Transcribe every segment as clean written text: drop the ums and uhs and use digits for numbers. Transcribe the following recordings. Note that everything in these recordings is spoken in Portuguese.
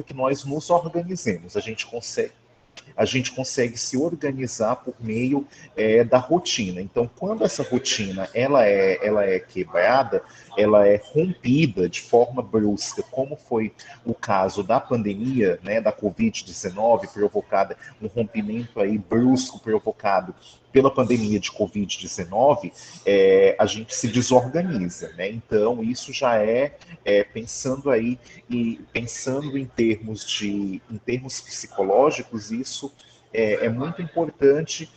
que nós nos organizemos, a gente consegue se organizar por meio da rotina. Então, quando essa rotina ela é quebrada, ela é rompida de forma brusca, como foi o caso da pandemia, né, da Covid-19, provocada, um rompimento aí brusco provocado pela pandemia de Covid-19, a gente se desorganiza, né? Então, isso já pensando aí e pensando em termos psicológicos, isso é muito importante,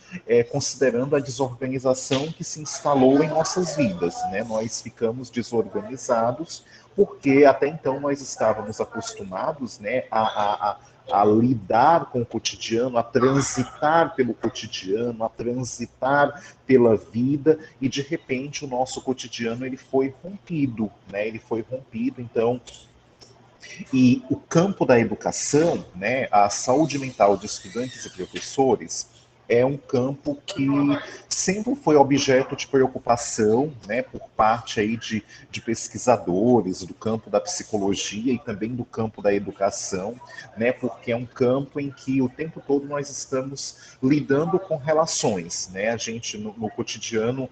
considerando a desorganização que se instalou em nossas vidas, né? Nós ficamos desorganizados porque até então nós estávamos acostumados, né, a lidar com o cotidiano, a transitar pelo cotidiano, a transitar pela vida, e de repente o nosso cotidiano ele foi rompido, né? Ele foi rompido, então e o campo da educação, né, a saúde mental de estudantes e professores, é um campo que sempre foi objeto de preocupação, né, por parte aí de pesquisadores do campo da psicologia e também do campo da educação, né, porque é um campo em que o tempo todo nós estamos lidando com relações, né, a gente no cotidiano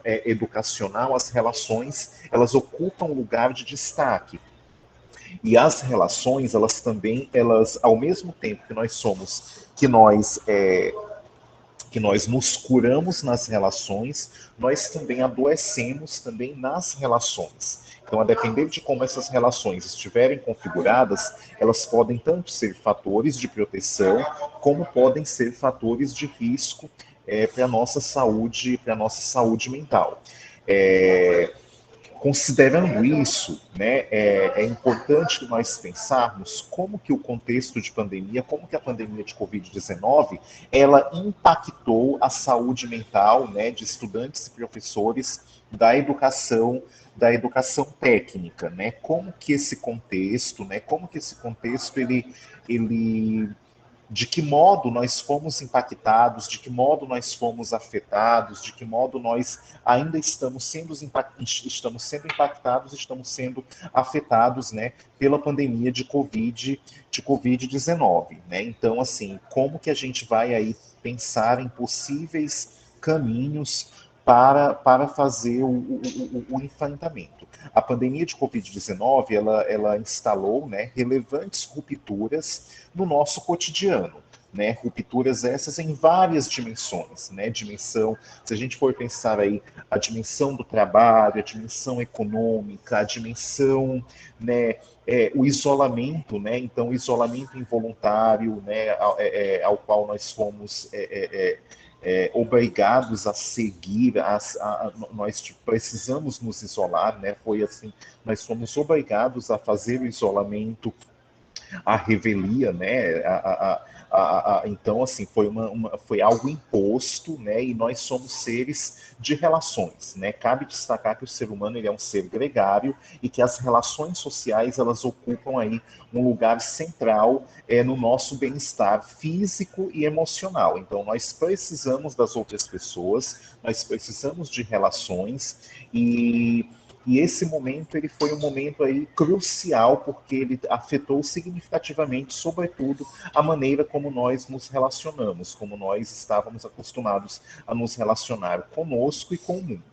educacional, as relações elas ocupam um lugar de destaque. E as relações, elas também, elas, ao mesmo tempo que nós somos, que nós nos curamos nas relações, nós também adoecemos também nas relações. Então, a depender de como essas relações estiverem configuradas, elas podem tanto ser fatores de proteção, como podem ser fatores de risco para a nossa saúde mental. É, Considerando isso, né, é importante que nós pensarmos como que o contexto de pandemia, como que a pandemia de Covid-19, ela impactou a saúde mental, né, de estudantes e professores da educação técnica, né? Como que esse contexto ele de que modo nós fomos impactados, de que modo nós fomos afetados, de que modo nós ainda estamos sendo impactados, estamos sendo afetados, né, pela pandemia de Covid-19, né? Então, assim, como que a gente vai aí pensar em possíveis caminhos para fazer o enfrentamento? A pandemia de Covid-19, ela instalou, né, relevantes rupturas no nosso cotidiano. Né, rupturas essas em várias dimensões, né? Dimensão, se a gente for pensar aí a dimensão do trabalho, a dimensão econômica, a dimensão, né, o isolamento, né? Então, o isolamento involuntário, né, ao qual nós fomos obrigados a seguir, nós precisamos nos isolar, né? Foi assim, nós fomos obrigados a fazer o isolamento à revelia, né? Então, assim, foi algo imposto, né? E nós somos seres de relações, né? Cabe destacar que o ser humano ele é um ser gregário e que as relações sociais elas ocupam aí um lugar central no nosso bem-estar físico e emocional. Então, nós precisamos das outras pessoas, nós precisamos de relações e esse momento ele foi um momento aí crucial porque ele afetou significativamente, sobretudo, a maneira como nós nos relacionamos, como nós estávamos acostumados a nos relacionar conosco e com o mundo.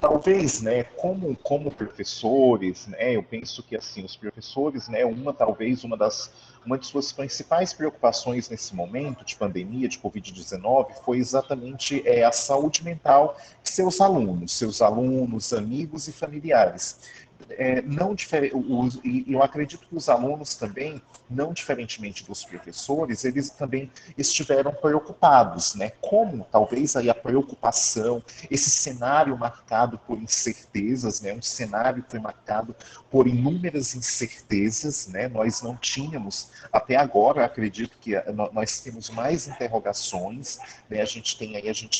Talvez, né, como professores, né, eu penso que assim os professores, né, uma de suas principais preocupações nesse momento de pandemia de Covid-19 foi exatamente a saúde mental de seus alunos, amigos e familiares. Não e eu acredito que os alunos também, não diferentemente dos professores, eles também estiveram preocupados, né? Como talvez aí a preocupação, esse cenário marcado por incertezas, né? Um cenário que foi marcado por inúmeras incertezas, né? Nós não tínhamos, até agora, eu acredito que nós temos mais interrogações, né? A gente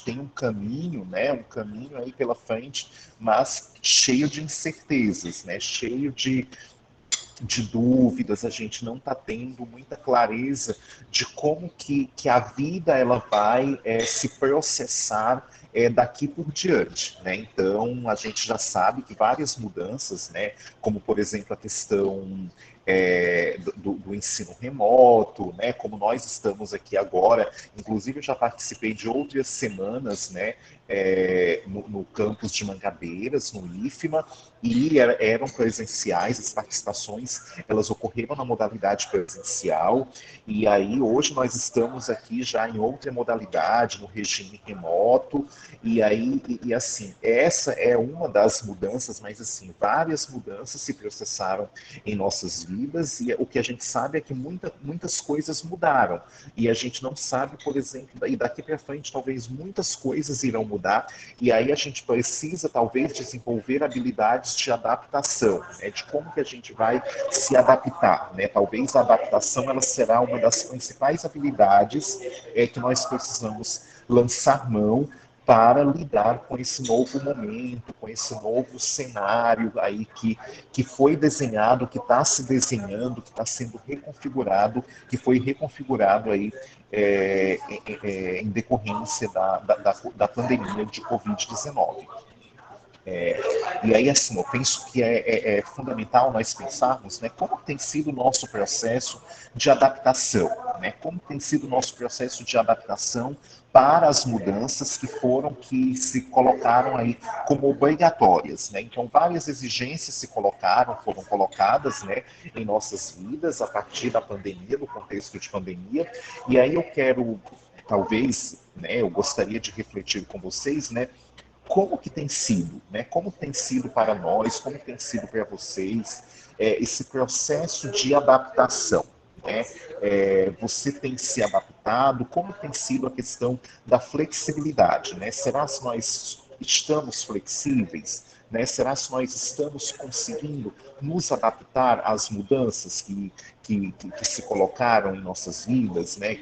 tem um caminho, né? Um caminho aí pela frente, mas cheio de incertezas, né? Cheio de dúvidas, a gente não está tendo muita clareza de como que a vida ela vai se processar daqui por diante, né? Então a gente já sabe que várias mudanças, né, como por exemplo a questão do ensino remoto, né, como nós estamos aqui agora, inclusive eu já participei de outras semanas, né, no campus de Mangabeiras, no IFMA, e eram presenciais, as participações elas ocorreram na modalidade presencial, e aí hoje nós estamos aqui já em outra modalidade, no regime remoto, e aí, assim, essa é uma das mudanças, mas assim, várias mudanças se processaram em nossas vidas, e o que a gente sabe é que muitas coisas mudaram, e a gente não sabe, por exemplo, e daqui para frente talvez muitas coisas irão mudar, e aí a gente precisa talvez desenvolver habilidades de adaptação, né, de como que a gente vai se adaptar, né? Talvez a adaptação ela será uma das principais habilidades que nós precisamos lançar mão para lidar com esse novo momento, com esse novo cenário aí que foi desenhado, que está se desenhando, que está sendo reconfigurado, que foi reconfigurado aí em decorrência da pandemia de Covid-19. E aí, assim, eu penso que é fundamental nós pensarmos, né, como tem sido o nosso processo de adaptação, né, como tem sido o nosso processo de adaptação para as mudanças que se colocaram aí como obrigatórias, né? Então, várias exigências foram colocadas, né, em nossas vidas a partir da pandemia, do contexto de pandemia, e aí eu quero, talvez, né, eu gostaria de refletir com vocês, né, como que tem sido, né? Como tem sido para nós, como tem sido para vocês esse processo de adaptação, né? Você tem se adaptado? Como tem sido a questão da flexibilidade, né? Será se nós estamos flexíveis? Né? Será se nós estamos conseguindo nos adaptar às mudanças que se colocaram em nossas vidas, né?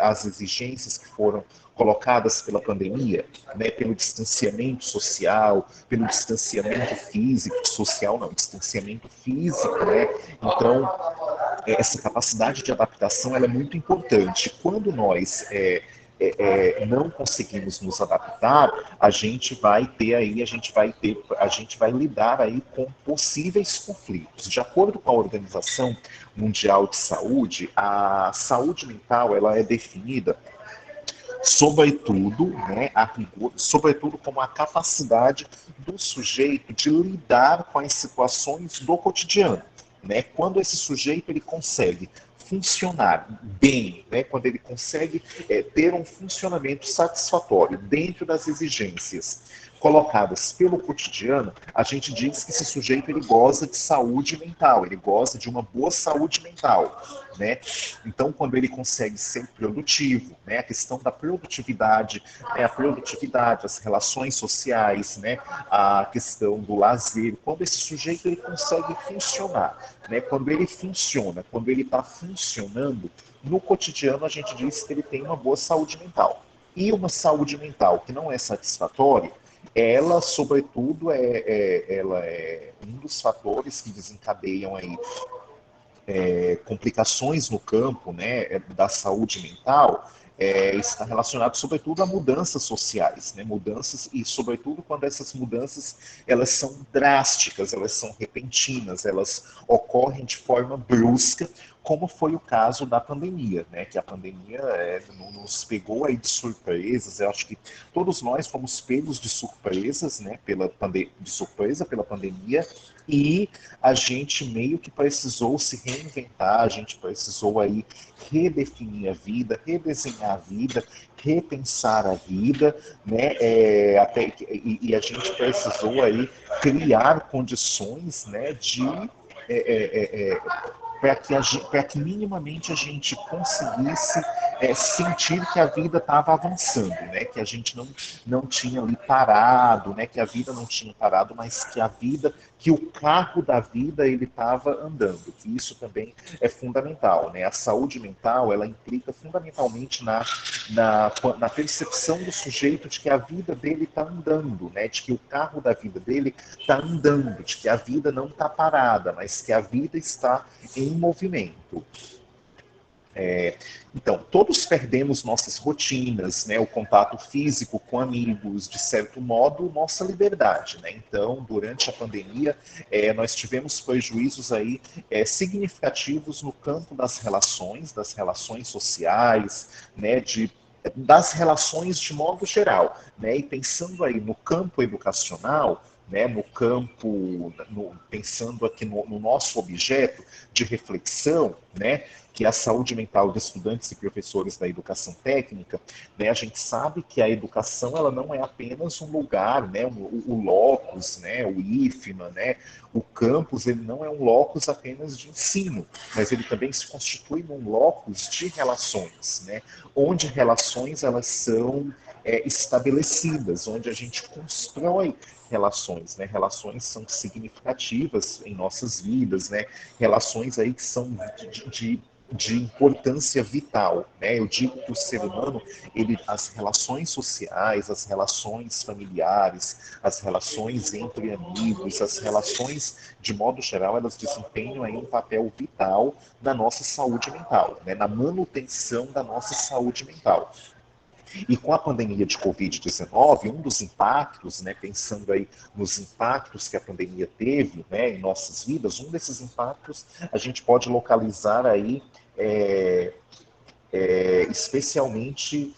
As exigências que foram colocadas pela pandemia, né? Pelo distanciamento social, pelo distanciamento físico, social não, distanciamento físico, né? Então, essa capacidade de adaptação ela é muito importante. Quando nós não conseguimos nos adaptar, a gente vai lidar aí com possíveis conflitos. De acordo com a Organização Mundial de Saúde, a saúde mental ela é definida sobretudo, né, a rigor, sobretudo como a capacidade do sujeito de lidar com as situações do cotidiano, né? Quando esse sujeito ele consegue funcionar bem, né? Quando ele consegue ter um funcionamento satisfatório dentro das exigências colocadas pelo cotidiano, a gente diz que esse sujeito ele goza de saúde mental, ele goza de uma boa saúde mental, né? Então, quando ele consegue ser produtivo, né? A questão da produtividade, né? A produtividade, as relações sociais, né? A questão do lazer, quando esse sujeito ele consegue funcionar, né? Quando ele funciona, quando ele está funcionando, no cotidiano a gente diz que ele tem uma boa saúde mental. E uma saúde mental que não é satisfatória, ela, sobretudo, ela é um dos fatores que desencadeiam aí complicações no campo, né, da saúde mental, está relacionado sobretudo a mudanças sociais, né, mudanças e sobretudo quando essas mudanças elas são drásticas, elas são repentinas, elas ocorrem de forma brusca, como foi o caso da pandemia, né, que a pandemia nos pegou aí de surpresas. Eu acho que todos nós fomos pegos de surpresas, né, de surpresa pela pandemia, e a gente meio que precisou se reinventar, a gente precisou aí redefinir a vida, redesenhar a vida, repensar a vida, né? E a gente precisou aí criar condições, né, de para que minimamente a gente conseguisse sentir que a vida estava avançando, né? Que a gente não tinha ali parado, né? Que a vida não tinha parado, mas que a vida, que o carro da vida ele estava andando. Que isso também é fundamental, né? A saúde mental ela implica fundamentalmente na percepção do sujeito de que a vida dele está andando, né? De que o carro da vida dele está andando, de que a vida não está parada, mas que a vida está em movimento. Então, todos perdemos nossas rotinas, né, o contato físico com amigos, de certo modo, nossa liberdade. Né? Então, durante a pandemia, nós tivemos prejuízos aí, significativos no campo das relações sociais, né, das relações de modo geral. Né? E pensando aí no campo educacional, né, no campo, pensando aqui no nosso objeto de reflexão, né, que é a saúde mental de estudantes e professores da educação técnica, né, a gente sabe que a educação ela não é apenas um lugar, né, o locus, né, o IFMA, né, o campus, ele não é um locus apenas de ensino, mas ele também se constitui num locus de relações, né, onde relações elas são estabelecidas, onde a gente constrói relações, né? Relações são significativas em nossas vidas, né? Relações aí que são de importância vital, né? Eu digo que o ser humano, as relações sociais, as relações familiares, as relações entre amigos, as relações de modo geral, elas desempenham aí um papel vital na nossa saúde mental, né? Na manutenção da nossa saúde mental. E com a pandemia de Covid-19, um dos impactos, né, pensando aí nos impactos que a pandemia teve, né, em nossas vidas, um desses impactos a gente pode localizar aí especialmente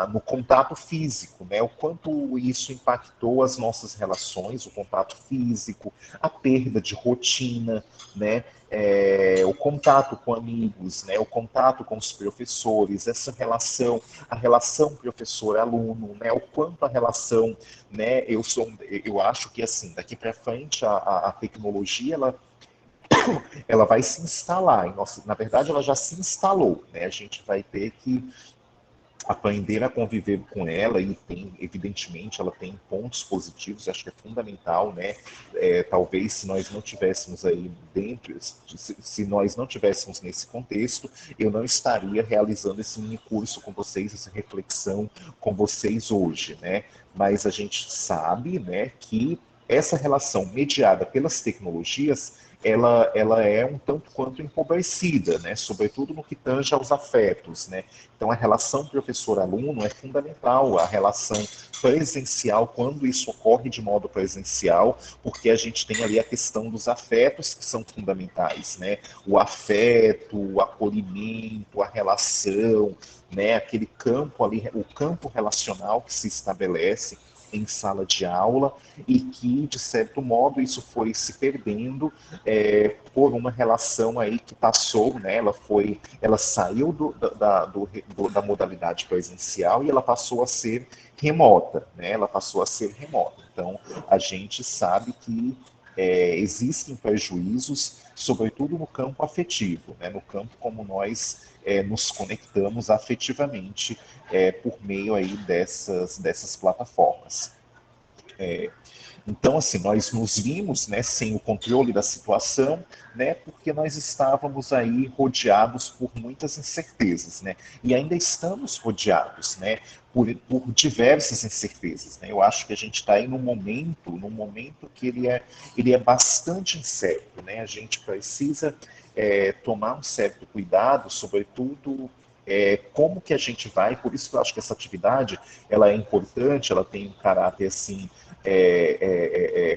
no contato físico, né? O quanto isso impactou as nossas relações, o contato físico, a perda de rotina, né? O contato com amigos, né? O contato com os professores, essa relação, a relação professor-aluno, né? O quanto a relação, né? Eu acho que assim, daqui para frente a tecnologia ela vai se instalar. Na verdade, ela já se instalou. Né? A gente vai ter que aprender a conviver com ela e tem, evidentemente, ela tem pontos positivos, acho que é fundamental, né? Talvez se nós não tivéssemos aí dentro, se nós não tivéssemos nesse contexto, eu não estaria realizando esse mini curso com vocês, essa reflexão com vocês hoje, né? Mas a gente sabe, né, que essa relação mediada pelas tecnologias ela é um tanto quanto empobrecida, né? Sobretudo no que tange aos afetos, né? Então, a relação professor-aluno é fundamental, a relação presencial, quando isso ocorre de modo presencial, porque a gente tem ali a questão dos afetos que são fundamentais, né? O afeto, o acolhimento, a relação, né? Aquele campo ali, o campo relacional que se estabelece em sala de aula e que, de certo modo, isso foi se perdendo por uma relação aí que passou, né? Ela saiu da modalidade presencial e ela passou a ser remota, né? Ela passou a ser remota. Então, a gente sabe que existem prejuízos, sobretudo no campo afetivo, né? No campo como nós nos conectamos afetivamente por meio aí dessas plataformas. Então, assim, nós nos vimos, né, sem o controle da situação, né, porque nós estávamos aí rodeados por muitas incertezas, né, e ainda estamos rodeados, né, por diversas incertezas, né. Eu acho que a gente está aí num momento que ele é bastante incerto, né. A gente precisa tomar um certo cuidado, sobretudo como que a gente vai. Por isso que eu acho que essa atividade ela é importante, ela tem um caráter assim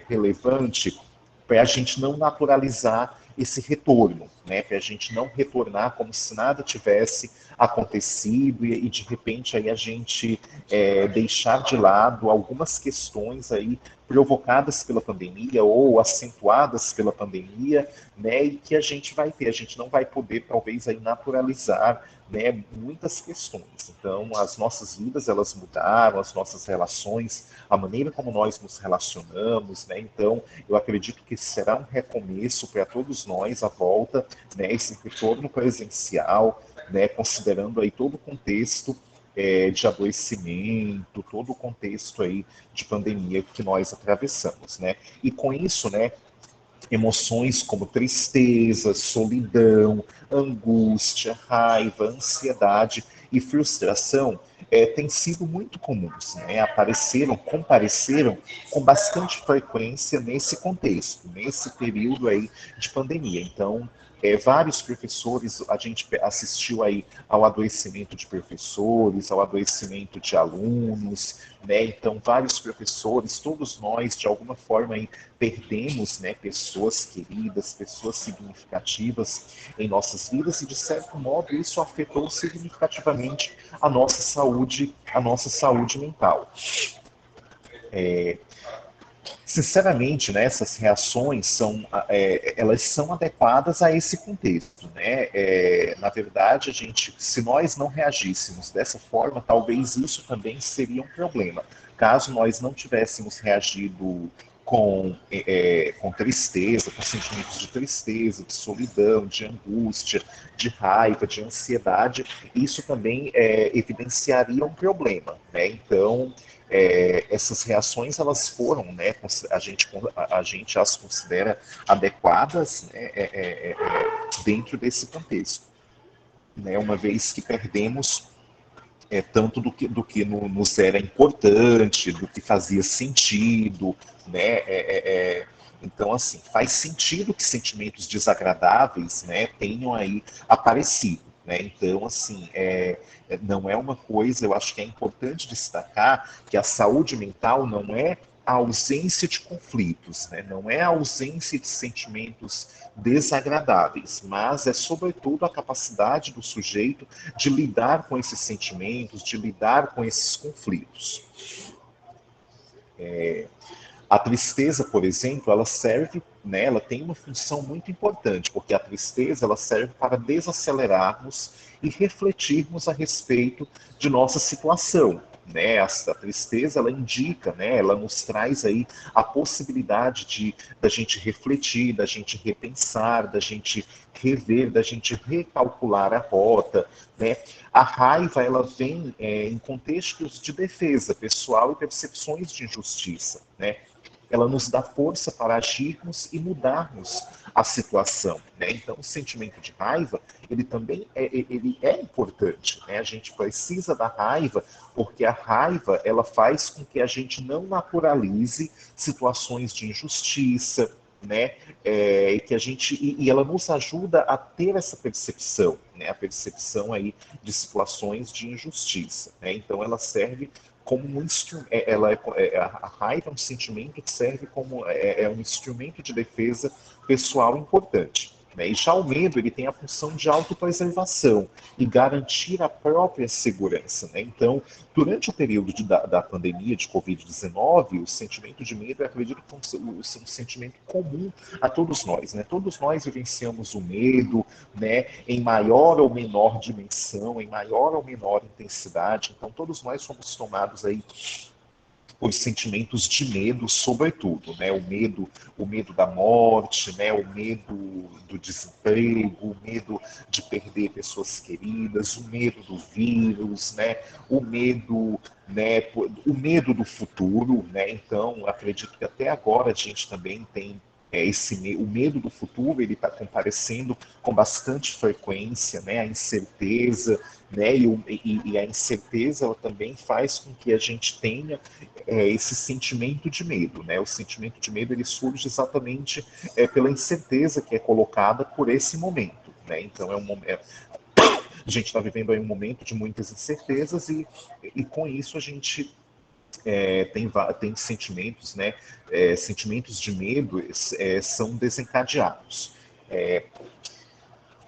relevante para a gente não naturalizar esse retorno, né? Para a gente não retornar como se nada tivesse acontecido e de repente aí a gente deixar de lado algumas questões aí provocadas pela pandemia ou acentuadas pela pandemia, né, e que a gente não vai poder talvez aí naturalizar, né, muitas questões. Então, as nossas vidas elas mudaram, as nossas relações, a maneira como nós nos relacionamos, né? Então, eu acredito que será um recomeço para todos nós a volta, né, esse retorno presencial, né, considerando aí todo o contexto de adoecimento, todo o contexto aí de pandemia que nós atravessamos, né? E com isso, né, emoções como tristeza, solidão, angústia, raiva, ansiedade e frustração têm sido muito comuns, né? Compareceram com bastante frequência nesse contexto, nesse período aí de pandemia. Então, vários professores, a gente assistiu aí ao adoecimento de professores, ao adoecimento de alunos, né? Então, vários professores, todos nós, de alguma forma, aí, perdemos, né, pessoas queridas, pessoas significativas em nossas vidas e, de certo modo, isso afetou significativamente a nossa saúde mental. Sinceramente, né, essas reações elas são adequadas a esse contexto, né? Na verdade, se nós não reagíssemos dessa forma, talvez isso também seria um problema. Caso nós não tivéssemos reagido com tristeza, com sentimentos de tristeza, de solidão, de angústia, de raiva, de ansiedade, isso também evidenciaria um problema, né? Então, essas reações elas foram, né, a gente as considera adequadas, né, dentro desse contexto, né, uma vez que perdemos tanto do que nos era importante, do que fazia sentido, né, então, assim, faz sentido que sentimentos desagradáveis, né, tenham aí aparecido, né? Então, assim, não é uma coisa, eu acho que é importante destacar que a saúde mental não é a ausência de conflitos, né? Não é a ausência de sentimentos desagradáveis, mas é, sobretudo, a capacidade do sujeito de lidar com esses sentimentos, de lidar com esses conflitos. A tristeza, por exemplo, ela serve, né, ela tem uma função muito importante, porque a tristeza ela serve para desacelerarmos e refletirmos a respeito de nossa situação. Né? A tristeza ela indica, né, ela nos traz aí a possibilidade da gente refletir, da gente repensar, da gente rever, da gente recalcular a rota, né? A raiva ela vem em contextos de defesa pessoal e percepções de injustiça, né? Ela nos dá força para agirmos e mudarmos a situação, né? Então, o sentimento de raiva, ele é importante, né? A gente precisa da raiva, porque a raiva, ela faz com que a gente não naturalize situações de injustiça, né? E ela nos ajuda a ter essa percepção, né? A percepção aí de situações de injustiça, né? Então, ela serve como um instrumento, a raiva é um sentimento que serve como um instrumento de defesa pessoal importante. Né? E já o medo ele tem a função de autopreservação e garantir a própria segurança. Né? Então, durante o período da pandemia de Covid-19, o sentimento de medo, eu acredito que é um sentimento comum a todos nós. Né? Todos nós vivenciamos o medo, né, em maior ou menor dimensão, em maior ou menor intensidade. Então, todos nós somos tomados aí por sentimentos de medo, sobretudo, né? O medo da morte, né? O medo do desemprego, o medo de perder pessoas queridas, o medo do vírus, né? O medo do futuro, né? Então, acredito que até agora a gente também tem o medo do futuro, ele está comparecendo com bastante frequência, né? A incerteza, né? E a incerteza ela também faz com que a gente tenha esse sentimento de medo, né? O sentimento de medo ele surge exatamente pela incerteza que é colocada por esse momento, né? Então a gente está vivendo aí um momento de muitas incertezas e com isso a gente tem sentimentos, né? Sentimentos de medo são desencadeados.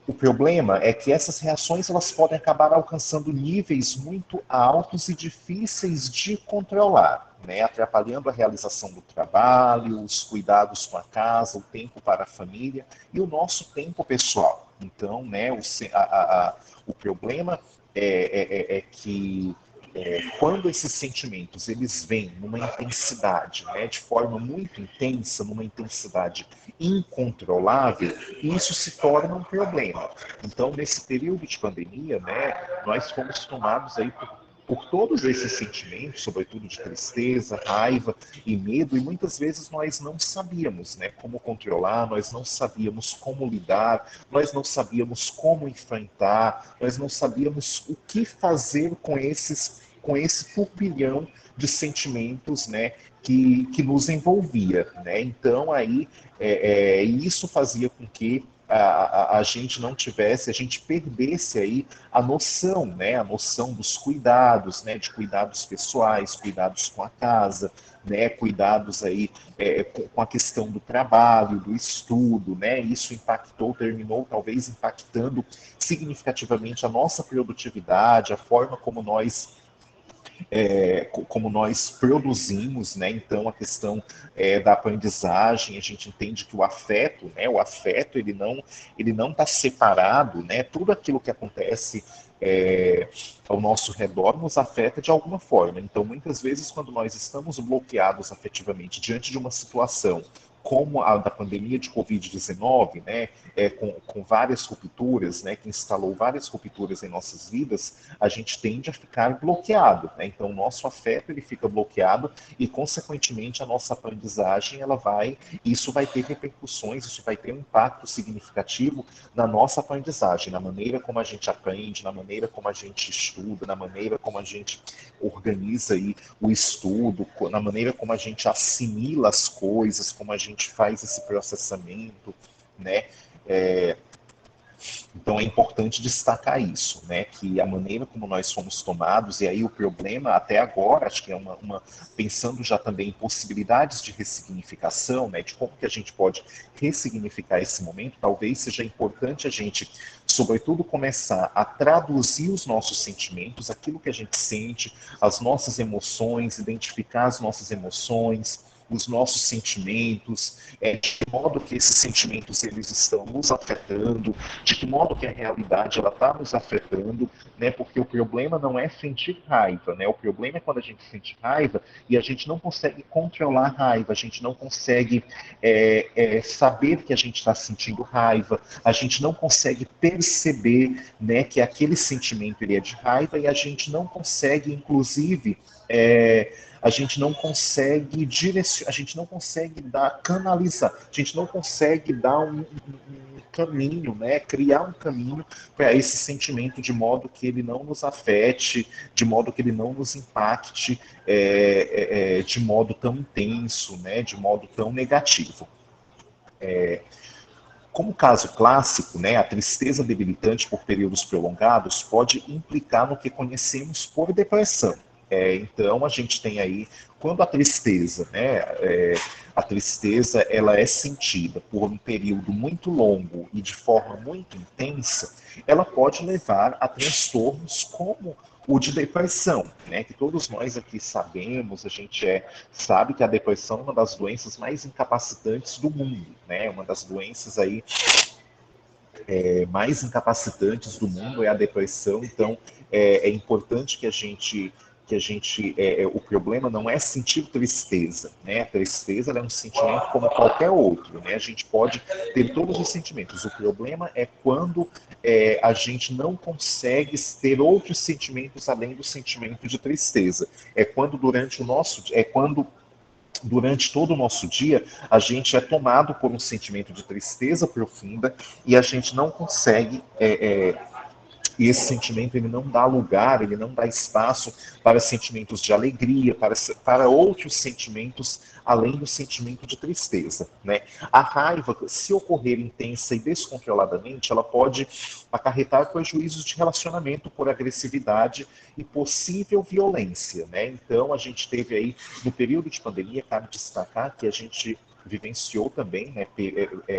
O problema é que essas reações elas podem acabar alcançando níveis muito altos e difíceis de controlar. né, atrapalhando a realização do trabalho, os cuidados com a casa, o tempo para a família e o nosso tempo pessoal. Então, né, o problema é que quando esses sentimentos eles vêm numa intensidade, né, de forma muito intensa, numa intensidade incontrolável, isso se torna um problema. Então, nesse período de pandemia, né, nós fomos tomados aí por todos esses sentimentos, sobretudo de tristeza, raiva e medo, e muitas vezes nós não sabíamos, né, como controlar, nós não sabíamos como lidar, nós não sabíamos como enfrentar, nós não sabíamos o que fazer com esse turbilhão de sentimentos, né, que nos envolvia, né? Então aí isso fazia com que a gente não tivesse, a gente perdesse aí a noção, né, a noção dos cuidados, né, de cuidados pessoais, cuidados com a casa, né, cuidados aí com a questão do trabalho, do estudo, né, isso impactou, terminou talvez impactando significativamente a nossa produtividade, a forma como nós produzimos, né? Então a questão da aprendizagem, a gente entende que o afeto, né? O afeto ele não está separado, né? Tudo aquilo que acontece ao nosso redor nos afeta de alguma forma. Então muitas vezes quando nós estamos bloqueados afetivamente diante de uma situação como a da pandemia de Covid-19, né, com várias rupturas, né, que instalou várias rupturas em nossas vidas, a gente tende a ficar bloqueado, né? Então, o nosso afeto ele fica bloqueado e, consequentemente, a nossa aprendizagem isso vai ter repercussões, isso vai ter um impacto significativo na nossa aprendizagem, na maneira como a gente aprende, na maneira como a gente estuda, na maneira como a gente organiza aí o estudo, na maneira como a gente assimila as coisas, como a gente faz esse processamento, né? Então é importante destacar isso, né? Que a maneira como nós fomos tomados, e aí o problema até agora, acho que é pensando já também em possibilidades de ressignificação, né? De como que a gente pode ressignificar esse momento, talvez seja importante a gente, sobretudo, começar a traduzir os nossos sentimentos, aquilo que a gente sente, as nossas emoções, identificar as nossas emoções, os nossos sentimentos, de que modo que esses sentimentos eles estão nos afetando, de que modo que a realidade ela está nos afetando, né? Porque o problema não é sentir raiva, né? O problema é quando a gente sente raiva e a gente não consegue controlar a raiva, a gente não consegue saber que a gente está sentindo raiva, a gente não consegue perceber, né, que aquele sentimento ele é de raiva e a gente não consegue, inclusive, a gente não consegue direcionar, a gente não consegue canalizar, a gente não consegue dar um caminho, né, criar um caminho para esse sentimento de modo que ele não nos afete, de modo que ele não nos impacte de modo tão intenso, né, de modo tão negativo. Como caso clássico, né, a tristeza debilitante por períodos prolongados pode implicar no que conhecemos por depressão. Então, a gente tem aí, quando a tristeza ela é sentida por um período muito longo e de forma muito intensa, ela pode levar a transtornos como o de depressão, né? Que todos nós aqui sabemos, a gente sabe que a depressão é uma das doenças mais incapacitantes do mundo, né? Uma das doenças aí mais incapacitantes do mundo é a depressão. Então é importante o problema não é sentir tristeza, né? A tristeza é um sentimento como qualquer outro, né? A gente pode ter todos os sentimentos. O problema é quando a gente não consegue ter outros sentimentos além do sentimento de tristeza. Durante todo o nosso dia, a gente é tomado por um sentimento de tristeza profunda e a gente não consegue e esse sentimento ele não dá lugar, ele não dá espaço para sentimentos de alegria, para outros sentimentos além do sentimento de tristeza, né? A raiva, se ocorrer intensa e descontroladamente, ela pode acarretar prejuízos de relacionamento por agressividade e possível violência, né? Então, a gente teve aí, no período de pandemia, cabe destacar que a gente vivenciou também, né,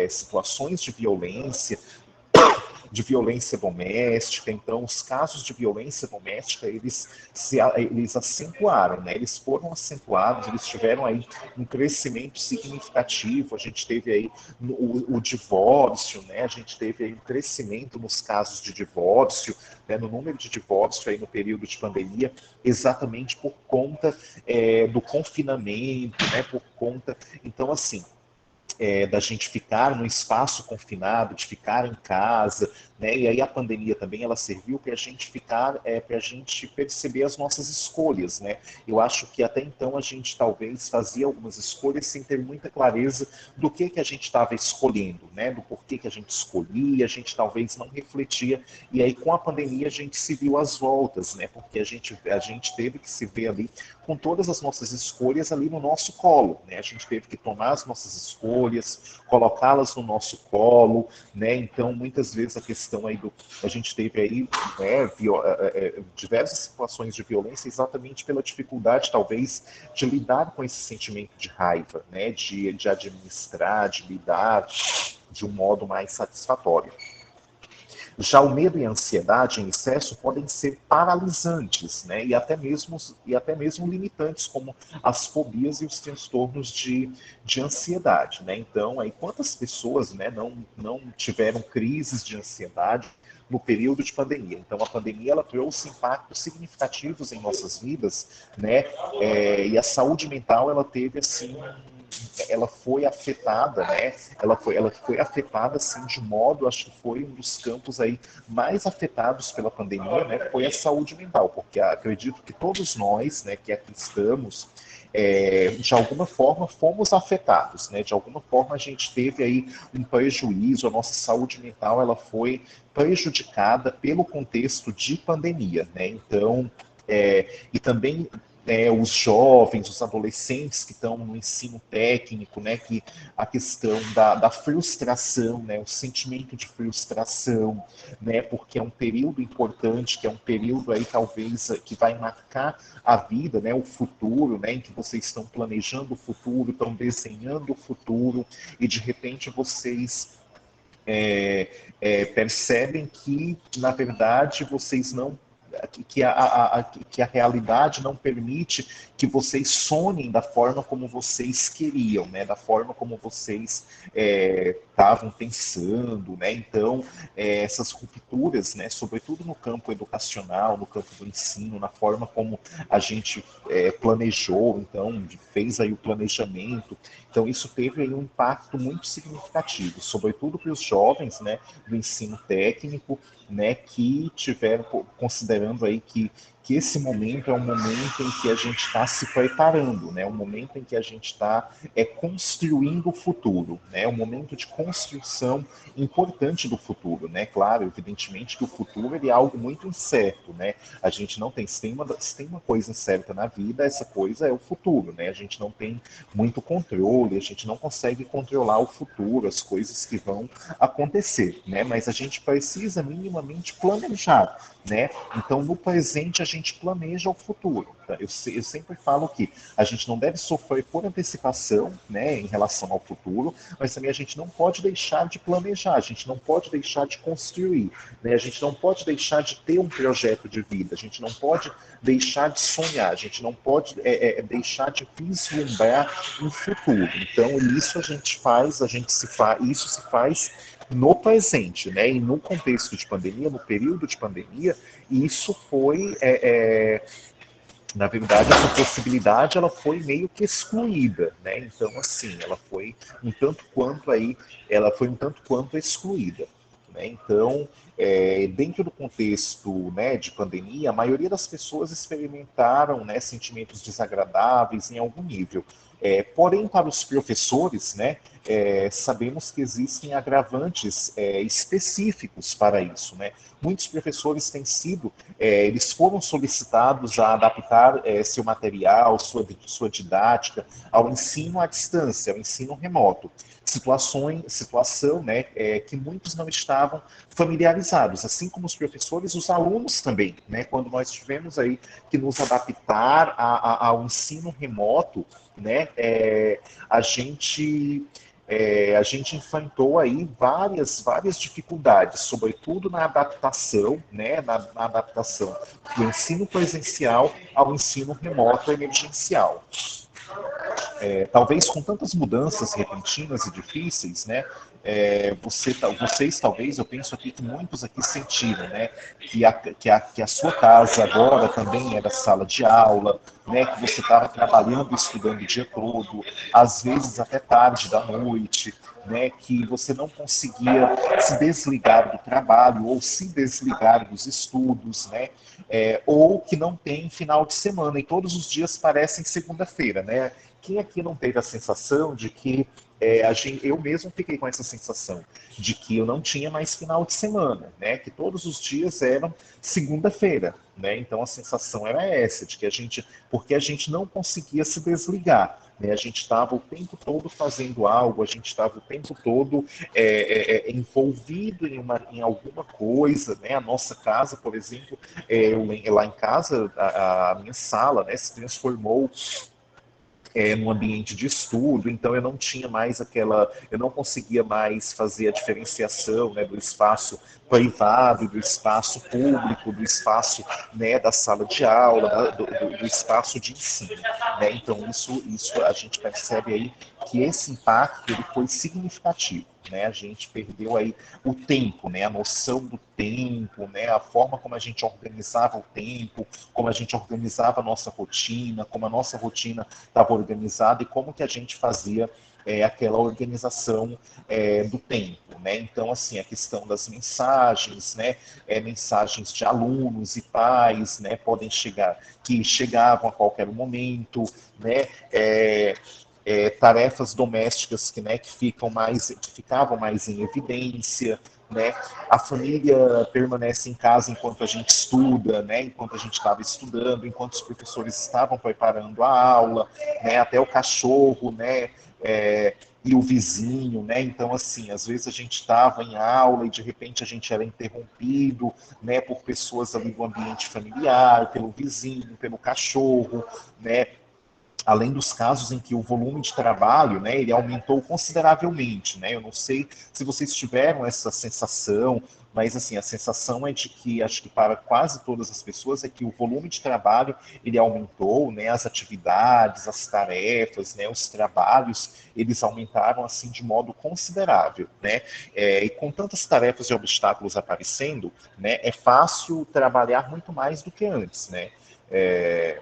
situações de violência, de violência doméstica. Então, os casos de violência doméstica, eles acentuaram, né? Eles foram acentuados, eles tiveram aí um crescimento significativo. A gente teve aí o divórcio, né? A gente teve aí um crescimento nos casos de divórcio, né? No número de divórcio aí no período de pandemia, exatamente por conta do confinamento, né? Por conta, então assim, da gente ficar no espaço confinado, de ficar em casa, né? E aí a pandemia também ela serviu para a gente ficar, para a gente perceber as nossas escolhas, né? Eu acho que até então a gente talvez fazia algumas escolhas sem ter muita clareza do que a gente estava escolhendo, né? Do porquê que a gente escolhia, a gente talvez não refletia. E aí com a pandemia a gente se viu às voltas, né? Porque a gente teve que se ver ali com todas as nossas escolhas ali no nosso colo, né? A gente teve que tomar as nossas escolhas, colocá-las no nosso colo, né? Então, muitas vezes a questão aí a gente teve aí, né, diversas situações de violência exatamente pela dificuldade, talvez, de lidar com esse sentimento de raiva, né? De administrar, de lidar de um modo mais satisfatório. Já o medo e a ansiedade em excesso podem ser paralisantes, né? E até mesmo limitantes, como as fobias e os transtornos de ansiedade, né? Então, aí, quantas pessoas, né, não tiveram crises de ansiedade no período de pandemia? Então, a pandemia ela trouxe impactos significativos em nossas vidas, né? E a saúde mental ela teve assim ela foi afetada, né? Ela foi afetada assim de modo, acho que foi um dos campos aí mais afetados pela pandemia, né? Foi a saúde mental, porque acredito que todos nós, né, que aqui estamos, de alguma forma fomos afetados, né? De alguma forma a gente teve aí um prejuízo, a nossa saúde mental ela foi prejudicada pelo contexto de pandemia, né? Então, e também os jovens, os adolescentes que estão no ensino técnico, né, que a questão da frustração, né, o sentimento de frustração, né, porque é um período importante, que é um período aí talvez que vai marcar a vida, né, o futuro, né, em que vocês estão planejando o futuro, estão desenhando o futuro e de repente vocês percebem que, na verdade, vocês não que a realidade não permite que vocês sonhem da forma como vocês queriam, né? Da forma como vocês estavam pensando, né? Então, essas rupturas, né? Sobretudo no campo educacional, no campo do ensino, na forma como a gente planejou, então, fez aí o planejamento. Então, isso teve aí um impacto muito significativo, sobretudo para os jovens, né, do ensino técnico, né, que tiveram, considerando aí que esse momento é um momento em que a gente está se preparando, né, um momento em que a gente está construindo o futuro, né, um momento de construção importante do futuro, né, claro, evidentemente que o futuro ele é algo muito incerto, né, a gente não tem, se tem uma coisa incerta na vida, essa coisa é o futuro, né, a gente não tem muito controle, a gente não consegue controlar o futuro, as coisas que vão acontecer, né? Mas a gente precisa minimamente planejar, né? Então, no presente, a gente planeja o futuro. Tá? Eu sempre falo que a gente não deve sofrer por antecipação, né, em relação ao futuro, mas também a gente não pode deixar de planejar, a gente não pode deixar de construir, né? A gente não pode deixar de ter um projeto de vida, a gente não pode deixar de sonhar, a gente não pode deixar de vislumbrar um futuro. Então, isso a gente faz, isso se faz no presente, né? E no contexto de pandemia, no período de pandemia, isso foi, na verdade, essa possibilidade ela foi meio que excluída, né? Então, assim, ela foi um tanto quanto excluída, né? Então, dentro do contexto, né, de pandemia, a maioria das pessoas experimentaram, né, sentimentos desagradáveis em algum nível. Porém, para os professores, né, sabemos que existem agravantes específicos para isso, né? Muitos professores eles foram solicitados a adaptar seu material, sua didática ao ensino à distância, ao ensino remoto. Situação, né, que muitos não estavam familiarizados, assim como os professores, os alunos também, né, quando nós tivemos aí que nos adaptar ao ensino remoto, né, a gente a gente enfrentou aí várias dificuldades, sobretudo na adaptação, né, na adaptação do ensino presencial ao ensino remoto emergencial. Talvez com tantas mudanças repentinas e difíceis, né, vocês talvez, eu penso aqui que muitos aqui sentiram, né, que a sua casa agora também era sala de aula, né, que você estava trabalhando e estudando o dia todo, às vezes até tarde da noite, né, que você não conseguia se desligar do trabalho ou se desligar dos estudos, né, ou que não tem final de semana e todos os dias parecem segunda-feira, né? Quem aqui não teve a sensação de que eu mesmo fiquei com essa sensação de que eu não tinha mais final de semana, né? Que todos os dias eram segunda-feira, né? Então a sensação era essa, de que porque a gente não conseguia se desligar, né? A gente estava o tempo todo fazendo algo, a gente estava o tempo todo envolvido em alguma coisa, né? A nossa casa, por exemplo, lá em casa, a minha sala, né, se transformou num ambiente de estudo, então eu não conseguia mais fazer a diferenciação, né, do espaço privado, do espaço público, do espaço, né, da sala de aula, do espaço de ensino, né? Então isso a gente percebe aí que esse impacto ele foi significativo. Né, a gente perdeu aí o tempo, né, a noção do tempo, né, a forma como a gente organizava o tempo, como a gente organizava a nossa rotina, como a nossa rotina estava organizada e como que a gente fazia aquela organização do tempo, né? Então, assim, a questão das mensagens, né? Mensagens de alunos e pais, né? Que chegavam a qualquer momento, né? Tarefas domésticas que ficavam mais em evidência, né? A família permanece em casa enquanto a gente estuda, né? Enquanto a gente estava estudando, enquanto os professores estavam preparando a aula, né? Até o cachorro, né? E o vizinho, né? Então, assim, às vezes a gente estava em aula e de repente a gente era interrompido, né? Por pessoas ali do ambiente familiar, pelo vizinho, pelo cachorro, né? Além dos casos em que o volume de trabalho, né, ele aumentou consideravelmente, né? Eu não sei se vocês tiveram essa sensação, mas assim, a sensação é de que, acho que para quase todas as pessoas, é que o volume de trabalho, ele aumentou, né? As atividades, as tarefas, né? Os trabalhos, eles aumentaram, assim, de modo considerável, né? E com tantas tarefas e obstáculos aparecendo, né? É fácil trabalhar muito mais do que antes, né? É,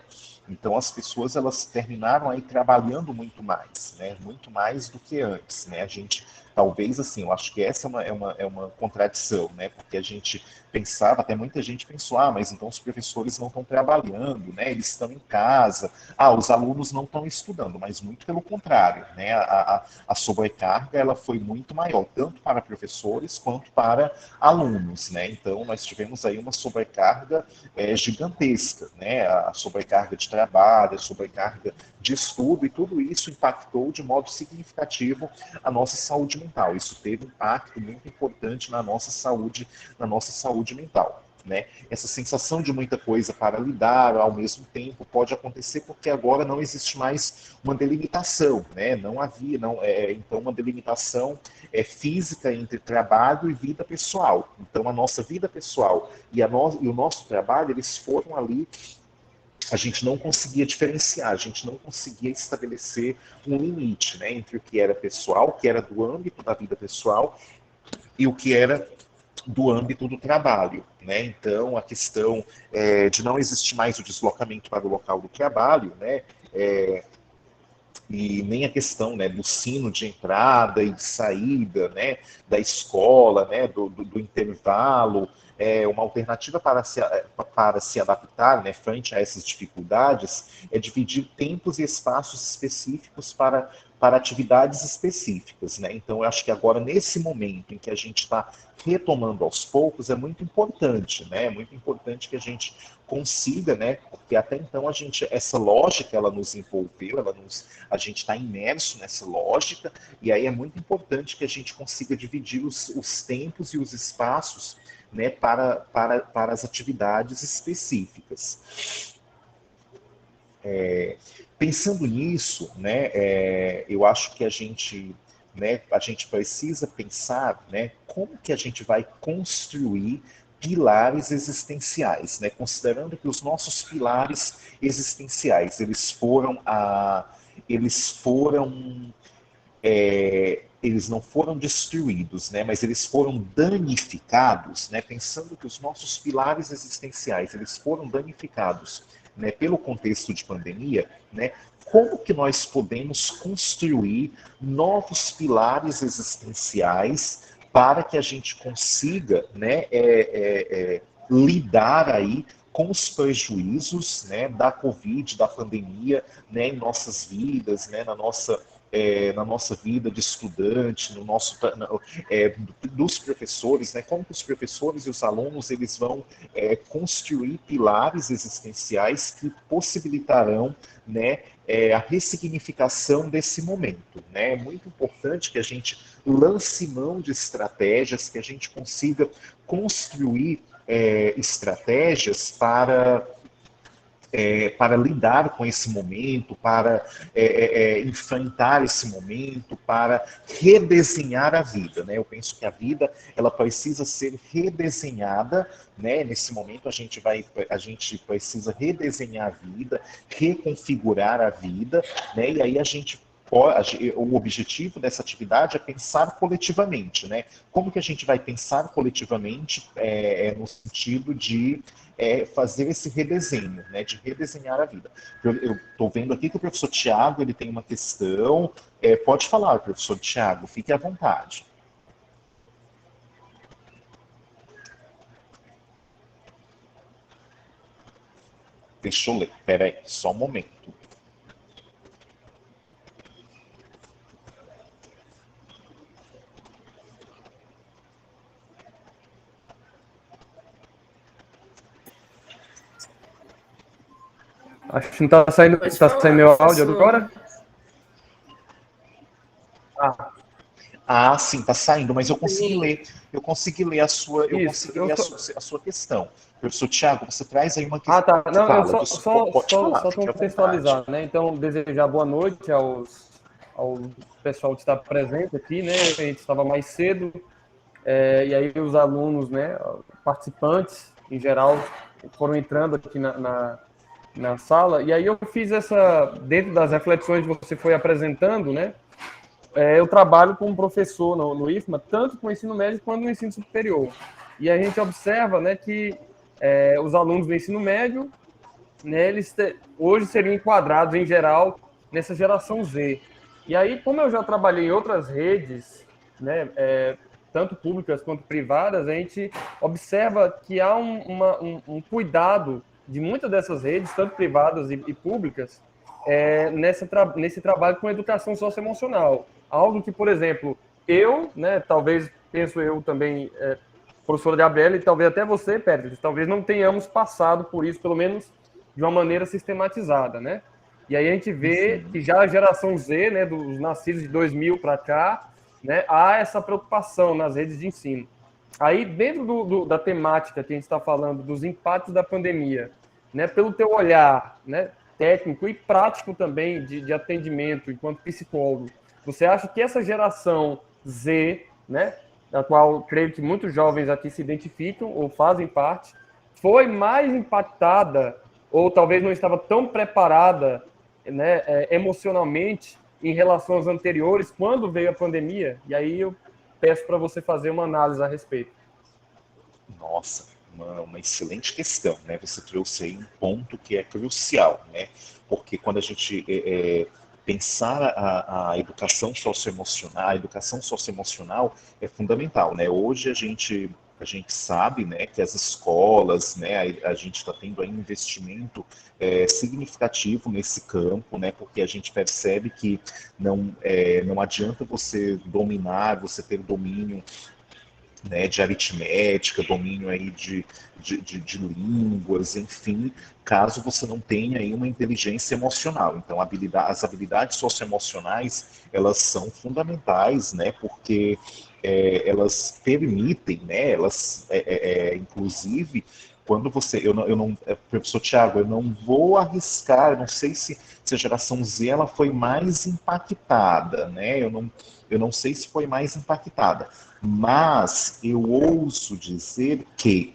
então as pessoas elas terminaram aí trabalhando muito mais, né? Muito mais do que antes, né? A gente talvez assim, eu acho que essa é uma contradição, né? Porque a gente pensava, até muita gente pensou, mas então os professores não estão trabalhando, né? Eles estão em casa, os alunos não estão estudando, mas muito pelo contrário, né? A sobrecarga ela foi muito maior, tanto para professores quanto para alunos, né? Então nós tivemos aí uma sobrecarga gigantesca, né? A sobrecarga de trabalho, a sobrecarga de estudo, e tudo isso impactou de modo significativo a nossa saúde mental. Isso teve um impacto muito importante na nossa saúde mental. Né? Essa sensação de muita coisa para lidar ao mesmo tempo pode acontecer porque agora não existe mais uma delimitação, né? Não havia, então uma delimitação física entre trabalho e vida pessoal. Então a nossa vida pessoal e o nosso trabalho eles foram ali, a gente não conseguia diferenciar, a gente não conseguia estabelecer um limite, né, entre o que era pessoal, o que era do âmbito da vida pessoal e o que era do âmbito do trabalho, né? Então a questão de não existir mais o deslocamento para o local do trabalho, né? E nem a questão, né, do sino de entrada e de saída, né, da escola, né, do intervalo, uma alternativa para se adaptar, né, frente a essas dificuldades é dividir tempos e espaços específicos para atividades específicas, né? Então, eu acho que agora, nesse momento em que a gente está retomando aos poucos, é muito importante, né? É muito importante que a gente consiga, né? Porque até então essa lógica, ela nos envolveu, a gente está imerso nessa lógica, e aí é muito importante que a gente consiga dividir os tempos e os espaços, né, para as atividades específicas. Pensando nisso, né, eu acho que a gente né, a gente precisa pensar, né, como que a gente vai construir pilares existenciais, né, considerando que os nossos pilares existenciais, eles foram eles não foram destruídos, né, mas eles foram danificados, né, pensando que os nossos pilares existenciais eles foram danificados, né, pelo contexto de pandemia, né, como que nós podemos construir novos pilares existenciais para que a gente consiga, né, lidar aí com os prejuízos, né, da Covid, da pandemia, né, em nossas vidas, né, na nossa vida de estudante, no nosso, dos professores, né? Como que os professores e os alunos eles vão construir pilares existenciais que possibilitarão, né, a ressignificação desse momento, né? É muito importante que a gente lance mão de estratégias, que a gente consiga construir estratégias para lidar com esse momento, para enfrentar esse momento, para redesenhar a vida, né? Eu penso que a vida ela precisa ser redesenhada, né? Nesse momento a gente precisa redesenhar a vida, reconfigurar a vida, né? E aí a gente o objetivo dessa atividade é pensar coletivamente, né? Como que a gente vai pensar coletivamente no sentido de fazer esse redesenho, né, de redesenhar a vida. Eu estou vendo aqui que o professor Tiago ele tem uma questão. Pode falar, professor Tiago, fique à vontade. Deixa eu ler. Peraí, só um momento. Acho que não tá saindo meu áudio agora? Sim, tá saindo, mas eu consegui ler Isso. a sua questão. Professor Tiago, você traz aí uma questão. Tá. Não, eu Fala, pode falar, só fique à vontade. contextualizar, né? Então, desejar boa noite ao pessoal que está presente aqui, né? A gente estava mais cedo, e aí os alunos, né? Participantes, em geral, foram entrando aqui na sala, e aí eu fiz dentro das reflexões que você foi apresentando, né? Eu trabalho como professor no IFMA, tanto com o ensino médio quanto no ensino superior. E a gente observa, né, que os alunos do ensino médio, né, hoje seriam enquadrados, em geral, nessa geração Z. E aí, como eu já trabalhei em outras redes, né, tanto públicas quanto privadas, a gente observa que há um cuidado de muitas dessas redes, tanto privadas e públicas, nesse trabalho com educação socioemocional. Algo que, por exemplo, né, talvez, penso eu também, professora Gabriela, e talvez até você, Pedro, talvez não tenhamos passado por isso, pelo menos de uma maneira sistematizada, né? E aí a gente vê que já a geração Z, né, dos nascidos de 2000 para cá, né, há essa preocupação nas redes de ensino. Aí, dentro da temática que a gente está falando, dos impactos da pandemia, né, pelo teu olhar, né, técnico e prático também de atendimento enquanto psicólogo, você acha que essa geração Z, né, da qual creio que muitos jovens aqui se identificam ou fazem parte, foi mais impactada ou talvez não estava tão preparada, né, emocionalmente em relação às anteriores quando veio a pandemia? E aí eu peço para você fazer uma análise a respeito. Nossa, uma excelente questão, né? Você trouxe aí um ponto que é crucial, né? Porque quando a gente pensar a educação socioemocional é fundamental, né? Hoje a gente sabe, né, que as escolas, né, a gente está tendo aí um investimento significativo nesse campo, né? Porque a gente percebe que não adianta você ter domínio, né, de aritmética, domínio aí de línguas, enfim, caso você não tenha aí uma inteligência emocional. Então, as habilidades socioemocionais, elas são fundamentais, né, porque elas permitem, né, inclusive, quando você, professor Tiago, eu não vou arriscar, eu não sei se a geração Z ela foi mais impactada, né? Eu não sei se foi mais impactada, mas eu ouso dizer que,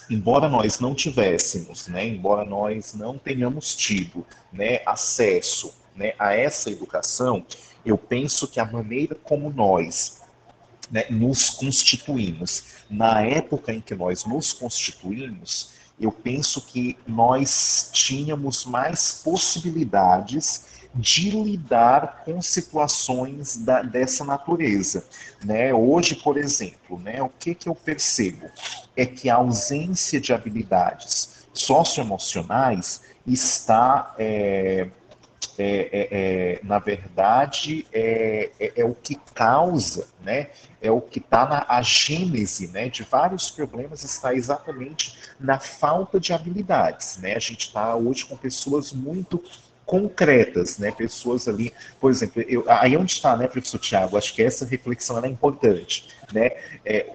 embora nós não tivéssemos, né, embora nós não tenhamos tido, né, acesso, né, a essa educação, eu penso que a maneira como nós, né, nos constituímos, na época em que nós nos constituímos, eu penso que nós tínhamos mais possibilidades de lidar com situações dessa natureza, né? Hoje, por exemplo, né, o que eu percebo é que a ausência de habilidades socioemocionais está na verdade, é o que causa, né? É o que está na gênese, né, de vários problemas, está exatamente na falta de habilidades, né? A gente está hoje com pessoas muito concretas, né? Pessoas ali, por exemplo, aí onde está, né, professor Tiago? Acho que essa reflexão é importante, né?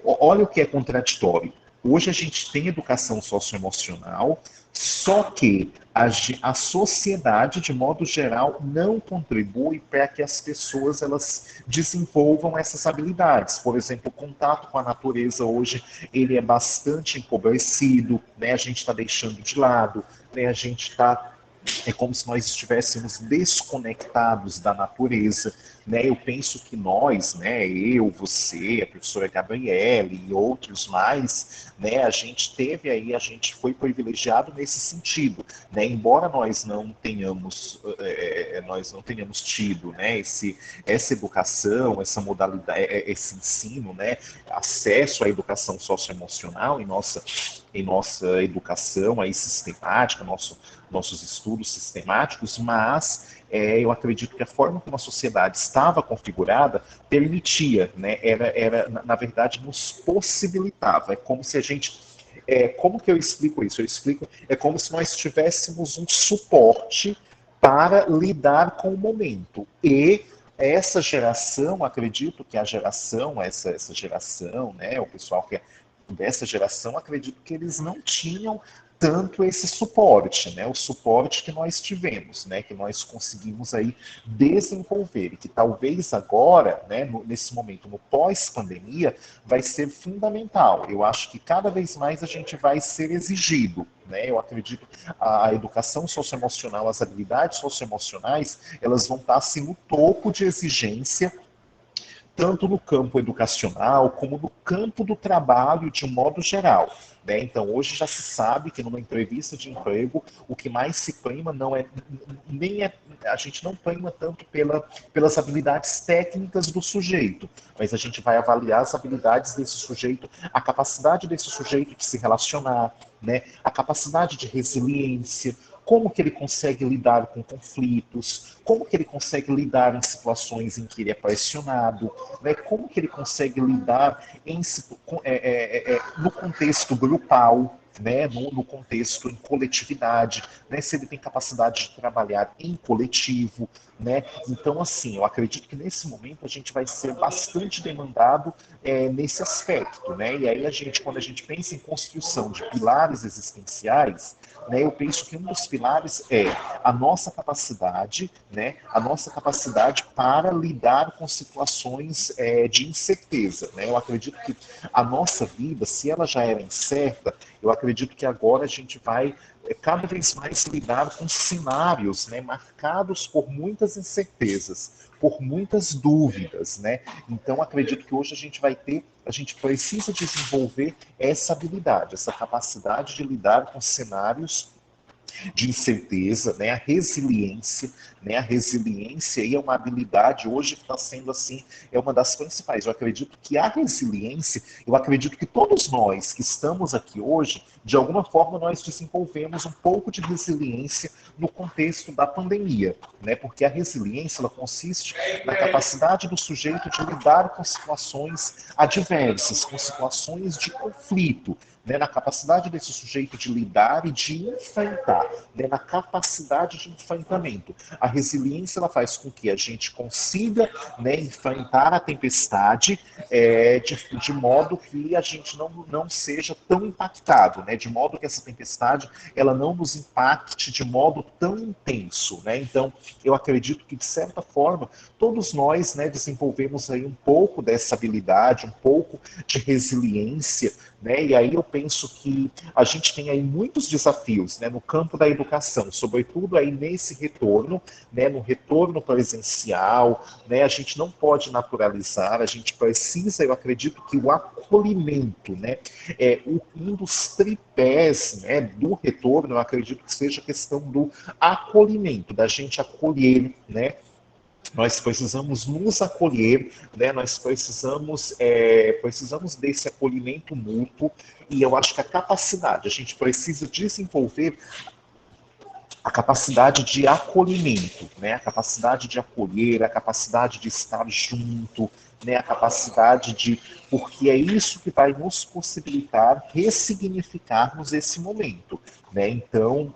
Olha o que é contraditório. Hoje a gente tem educação socioemocional, só que a sociedade, de modo geral, não contribui para que as pessoas elas desenvolvam essas habilidades. Por exemplo, o contato com a natureza hoje ele é bastante empobrecido, né? A gente está deixando de lado, né? A gente está é como se nós estivéssemos desconectados da natureza, né? Eu penso que nós, né, eu, você, a professora Gabriele e outros mais, né, a gente foi privilegiado nesse sentido, né? Embora nós não tenhamos tido, né, essa educação, essa modalidade, esse ensino, né, acesso à educação socioemocional em nossa educação aí sistemática, nossos estudos sistemáticos, mas eu acredito que a forma como a sociedade estava configurada permitia, né, na verdade, nos possibilitava. É como se a gente. Como que eu explico isso? Eu explico, é como se nós tivéssemos um suporte para lidar com o momento. E essa geração, acredito que essa geração, né, o pessoal que é dessa geração, acredito que eles não tinham tanto esse suporte, né? O suporte que nós tivemos, né? Que nós conseguimos aí desenvolver e que talvez agora, né? Nesse momento, no pós-pandemia, vai ser fundamental. Eu acho que cada vez mais a gente vai ser exigido, né? Eu acredito que a educação socioemocional, as habilidades socioemocionais, elas vão estar assim no topo de exigência tanto no campo educacional como no campo do trabalho de um modo geral. Né? Então, hoje já se sabe que numa entrevista de emprego, o que mais se prima não é nem é a gente não prima tanto pelas habilidades técnicas do sujeito, mas a gente vai avaliar as habilidades desse sujeito, a capacidade desse sujeito de se relacionar, né? A capacidade de resiliência, como que ele consegue lidar com conflitos, como que ele consegue lidar em situações em que ele é pressionado, né? Como que ele consegue lidar no contexto grupal, né? No contexto em coletividade, né? Se ele tem capacidade de trabalhar em coletivo, né? Então, assim, eu acredito que nesse momento a gente vai ser bastante demandado nesse aspecto, né? E aí quando a gente pensa em construção de pilares existenciais, né, eu penso que um dos pilares é a nossa capacidade, né, a nossa capacidade para lidar com situações de incerteza. Né? Eu acredito que a nossa vida, se ela já era incerta, eu acredito que agora a gente vai cada vez mais lidar com cenários, né, marcados por muitas incertezas, por muitas dúvidas, né? Então acredito que hoje a gente precisa desenvolver essa habilidade, essa capacidade de lidar com cenários de incerteza, né? A resiliência, né? A resiliência aí é uma habilidade hoje que está sendo assim, é uma das principais. Eu acredito que a resiliência, eu acredito que todos nós que estamos aqui hoje, de alguma forma nós desenvolvemos um pouco de resiliência no contexto da pandemia, né? Porque a resiliência ela consiste na capacidade do sujeito de lidar com situações adversas, com situações de conflito, né, na capacidade desse sujeito de lidar e de enfrentar, né, na capacidade de enfrentamento. A resiliência ela faz com que a gente consiga, né, enfrentar a tempestade de modo que a gente não seja tão impactado, né, de modo que essa tempestade ela não nos impacte de modo tão intenso, né? Então, eu acredito que de certa forma todos nós, né, desenvolvemos aí um pouco dessa habilidade, um pouco de resiliência, né? E aí eu penso que a gente tem aí muitos desafios, né, no campo da educação, sobretudo aí nesse retorno, né, no retorno presencial, né? A gente não pode naturalizar, a gente precisa, eu acredito que o acolhimento, né, um dos tripés, né, do retorno, eu acredito que seja a questão do acolhimento, da gente acolher, né? Nós precisamos nos acolher, né? Nós precisamos desse acolhimento mútuo, e eu acho que a gente precisa desenvolver a capacidade de acolhimento, né? A capacidade de acolher, a capacidade de estar junto, né? A capacidade de... Porque é isso que vai nos possibilitar ressignificarmos esse momento, né? Então,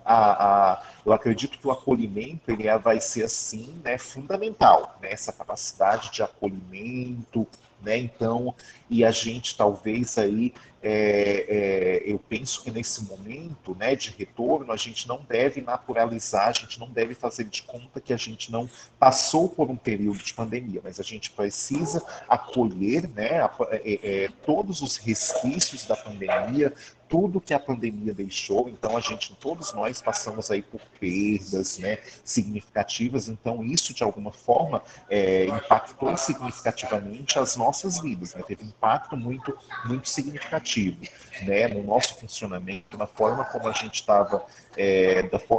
eu acredito que o acolhimento ele vai ser, assim, né, fundamental, né? Essa capacidade de acolhimento, né? Então, e a gente talvez aí eu penso que nesse momento, né, de retorno, a gente não deve naturalizar, a gente não deve fazer de conta que a gente não passou por um período de pandemia, mas a gente precisa acolher, né, todos os resquícios da pandemia, tudo que a pandemia deixou. Então todos nós passamos aí por perdas, né, significativas. Então isso de alguma forma impactou significativamente as nossas vidas, né? Teve um impacto muito significativo, né, no nosso funcionamento, na forma como a gente estava,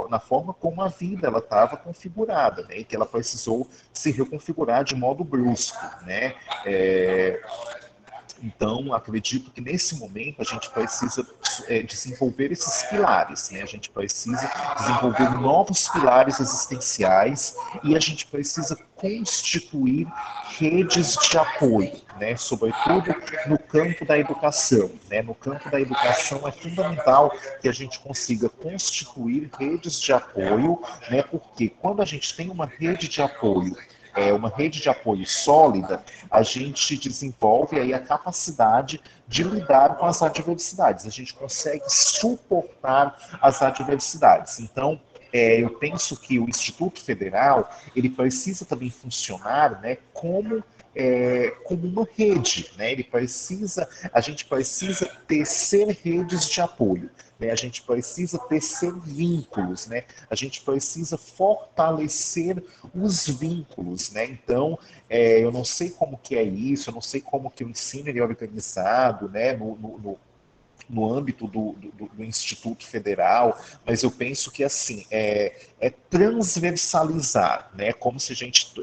na forma como a vida ela estava configurada, né, e que ela precisou se reconfigurar de modo brusco, né. Então, acredito que nesse momento a gente precisa desenvolver esses pilares, né? A gente precisa desenvolver novos pilares existenciais e a gente precisa constituir redes de apoio, né? Sobretudo no campo da educação, né? No campo da educação é fundamental que a gente consiga constituir redes de apoio, né? Porque quando a gente tem uma rede de apoio sólida, a gente desenvolve aí a capacidade de lidar com as adversidades. A gente consegue suportar as adversidades. Então, eu penso que o Instituto Federal ele precisa também funcionar, né, como uma rede, né? A gente precisa tecer redes de apoio, né? A gente precisa tecer vínculos, né? A gente precisa fortalecer os vínculos, né? Então, eu não sei como que é isso, eu não sei como que o ensino é organizado, né? No âmbito do Instituto Federal, mas eu penso que assim é transversalizar, né? Como se a gente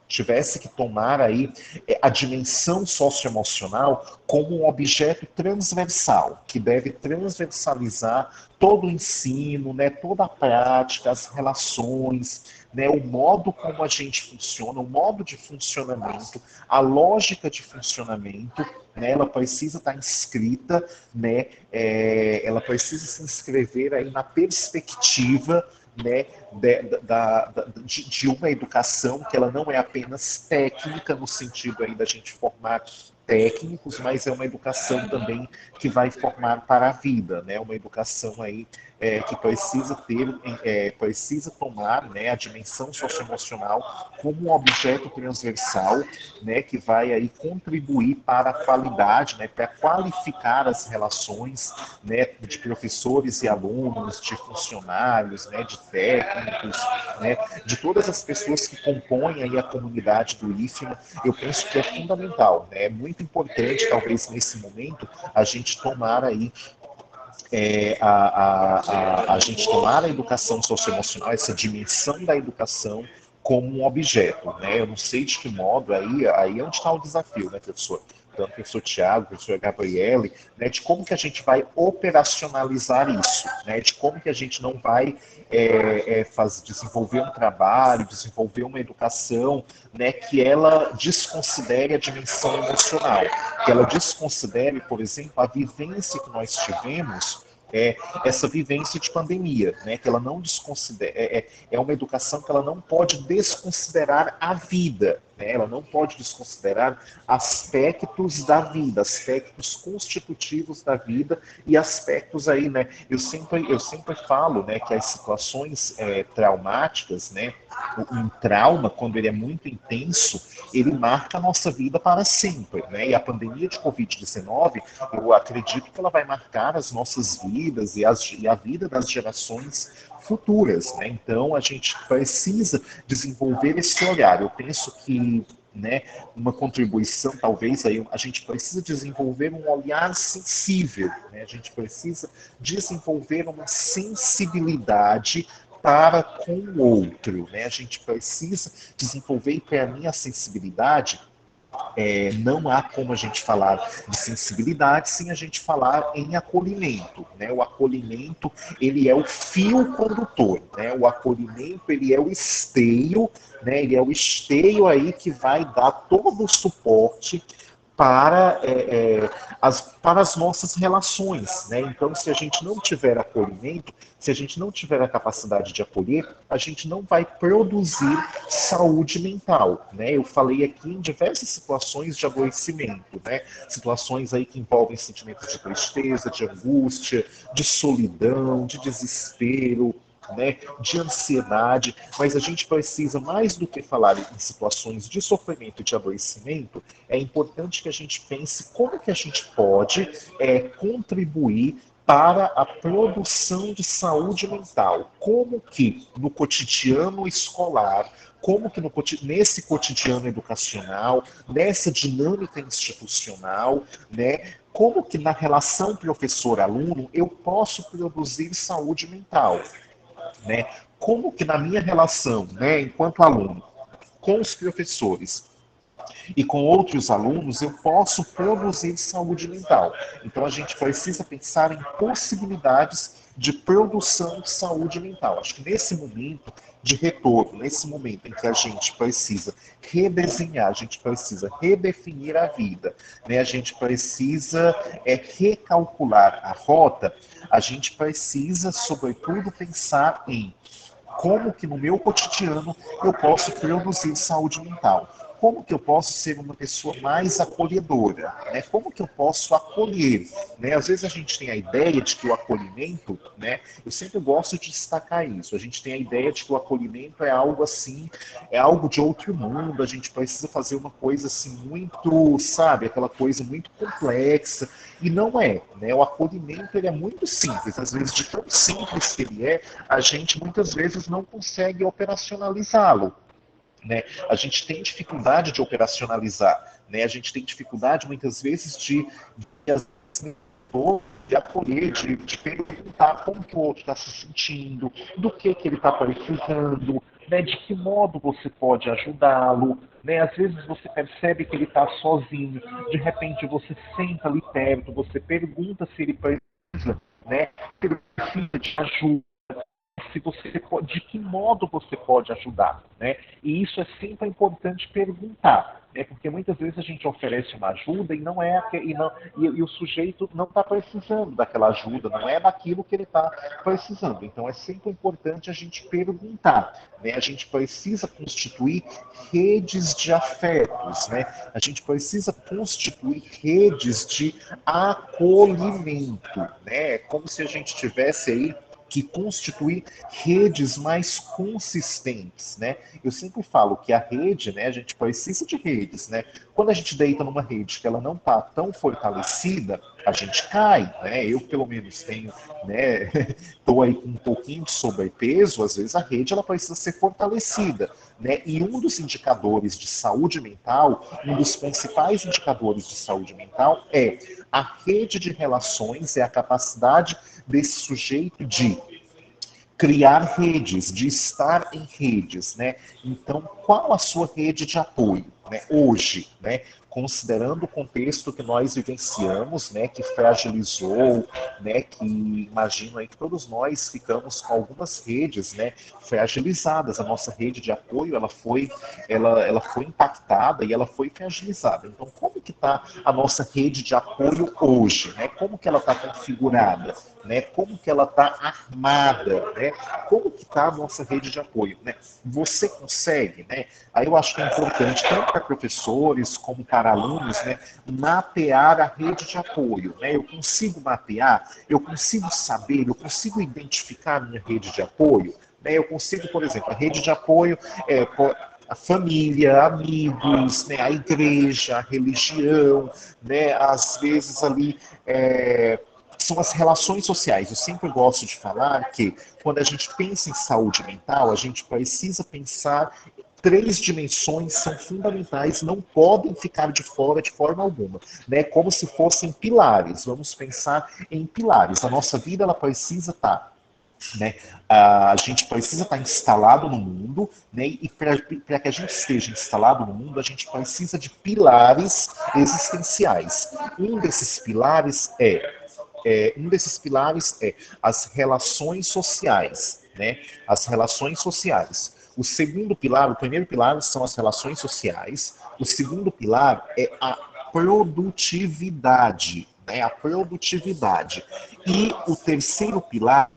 tivesse que tomar aí a dimensão socioemocional como um objeto transversal, que deve transversalizar todo o ensino, né, toda a prática, as relações, né, o modo como a gente funciona, o modo de funcionamento, a lógica de funcionamento, né, ela precisa estar inscrita, né, ela precisa se inscrever aí na perspectiva, né, de uma educação que ela não é apenas técnica, no sentido aí da gente formar técnicos, mas é uma educação também que vai formar para a vida, né? Uma educação aí que precisa tomar, né, a dimensão socioemocional como um objeto transversal, né, que vai aí contribuir para a qualidade, né, para qualificar as relações, né, de professores e alunos, de funcionários, né, de técnicos, né, de todas as pessoas que compõem aí a comunidade do IFMA. Eu penso que é fundamental, né, é muito importante, talvez nesse momento, a gente tomar aí a gente tomar a educação socioemocional, essa dimensão da educação, como um objeto, né? Eu não sei de que modo, aí é onde está o desafio, né, professor? tanto o professor Tiago, o professor Gabriele, né, de como que a gente vai operacionalizar isso, né, de como que a gente não vai desenvolver um trabalho, desenvolver uma educação, né, que ela desconsidere a dimensão emocional, que ela desconsidere, por exemplo, a vivência que nós tivemos, essa vivência de pandemia, né, que ela não desconsidera, é uma educação que ela não pode desconsiderar a vida, né, ela não pode desconsiderar aspectos da vida, aspectos constitutivos da vida e aspectos aí, né, eu sempre falo, né, que as situações traumáticas, né, um trauma, quando ele é muito intenso, ele marca a nossa vida para sempre, né, e a pandemia de Covid-19, eu acredito que ela vai marcar as nossas vidas e a vida das gerações futuras, né? Então a gente precisa desenvolver esse olhar. Eu penso que, né, uma contribuição, talvez, aí, a gente precisa desenvolver um olhar sensível, né? A gente precisa desenvolver uma sensibilidade para com o outro, né? A gente precisa desenvolver, e para mim a sensibilidade não há como a gente falar de sensibilidade sem a gente falar em acolhimento, né? O acolhimento, ele é o fio condutor, né? O acolhimento, ele é o esteio, né? Ele é o esteio aí que vai dar todo o suporte para, para as nossas relações, né? Então, se a gente não tiver acolhimento, se a gente não tiver a capacidade de acolher, a gente não vai produzir saúde mental, né? Eu falei aqui em diversas situações de adoecimento, né? Situações aí que envolvem sentimentos de tristeza, de angústia, de solidão, de desespero, né, de ansiedade, mas a gente precisa, mais do que falar em situações de sofrimento e de adoecimento, é importante que a gente pense como que a gente pode contribuir para a produção de saúde mental. Como que no cotidiano escolar, como que nesse cotidiano educacional, nessa dinâmica institucional, né, como que na relação professor-aluno eu posso produzir saúde mental, né? Como que na minha relação, né, enquanto aluno, com os professores e com outros alunos, eu posso produzir saúde mental. Então, a gente precisa pensar em possibilidades de produção de saúde mental. Acho que nesse momento de retorno, nesse momento em que a gente precisa redesenhar, a gente precisa redefinir a vida, né? A gente precisa recalcular a rota, a gente precisa, sobretudo, pensar em como que no meu cotidiano eu posso produzir saúde mental. Como que eu posso ser uma pessoa mais acolhedora, né? Como que eu posso acolher, né? Às vezes a gente tem a ideia de que o acolhimento, né? Eu sempre gosto de destacar isso. A gente tem a ideia de que o acolhimento é algo assim, é algo de outro mundo. A gente precisa fazer uma coisa assim muito, sabe? Aquela coisa muito complexa. E não é, né? O acolhimento, ele é muito simples. Às vezes, de tão simples que ele é, a gente muitas vezes não consegue operacionalizá-lo, né? A gente tem dificuldade de operacionalizar, né? A gente tem dificuldade muitas vezes de acolher, de perguntar como que o outro está se sentindo, do que ele está precisando, né? De que modo você pode ajudá-lo, né? Às vezes você percebe que ele está sozinho, de repente você senta ali perto, você pergunta se ele precisa, né? Se ele precisa de ajuda, se você pode, de que modo você pode ajudar, né? E isso é sempre importante perguntar, né? Porque muitas vezes a gente oferece uma ajuda e não é e o sujeito não está precisando daquela ajuda, não é daquilo que ele está precisando. Então é sempre importante a gente perguntar, né? A gente precisa constituir redes de afetos, né? A gente precisa constituir redes de acolhimento, né? É como se a gente tivesse aí que constituir redes mais consistentes, né? Eu sempre falo que a rede, né, a gente precisa de redes, né? Quando a gente deita numa rede que ela não está tão fortalecida, a gente cai, né? Eu, pelo menos, tenho, né, estou aí com um pouquinho de sobrepeso, às vezes a rede ela precisa ser fortalecida, né? E um dos indicadores de saúde mental, um dos principais indicadores de saúde mental é a rede de relações, é a capacidade desse sujeito de criar redes, de estar em redes, né? Então, qual a sua rede de apoio, né? Hoje, né? considerando o contexto que nós vivenciamos, né, que fragilizou, né, que imagino aí que todos nós ficamos com algumas redes, né, fragilizadas. A nossa rede de apoio, ela foi impactada e ela foi fragilizada. Então, como que está a nossa rede de apoio hoje, né? Como que ela está configurada, né? Como que ela está armada, né? Como que está a nossa rede de apoio, né? Você consegue, né? Aí eu acho que é importante, tanto para professores como para alunos, né, mapear a rede de apoio, né? Eu consigo mapear, eu consigo saber, eu consigo identificar a minha rede de apoio, né? Eu consigo, por exemplo, a rede de apoio a família, amigos, né, a igreja, a religião, né, às vezes ali são as relações sociais. Eu sempre gosto de falar que quando a gente pensa em saúde mental, a gente precisa pensar três dimensões são fundamentais, não podem ficar de fora de forma alguma, né? Como se fossem pilares. Vamos pensar em pilares. A nossa vida ela precisa estar, né? A gente precisa estar instalado no mundo, né? E para que a gente esteja instalado no mundo, a gente precisa de pilares existenciais. Um desses pilares é as relações sociais, né? As relações sociais. O segundo pilar, o primeiro pilar são as relações sociais. O segundo pilar é a produtividade, né? A produtividade. E o terceiro pilar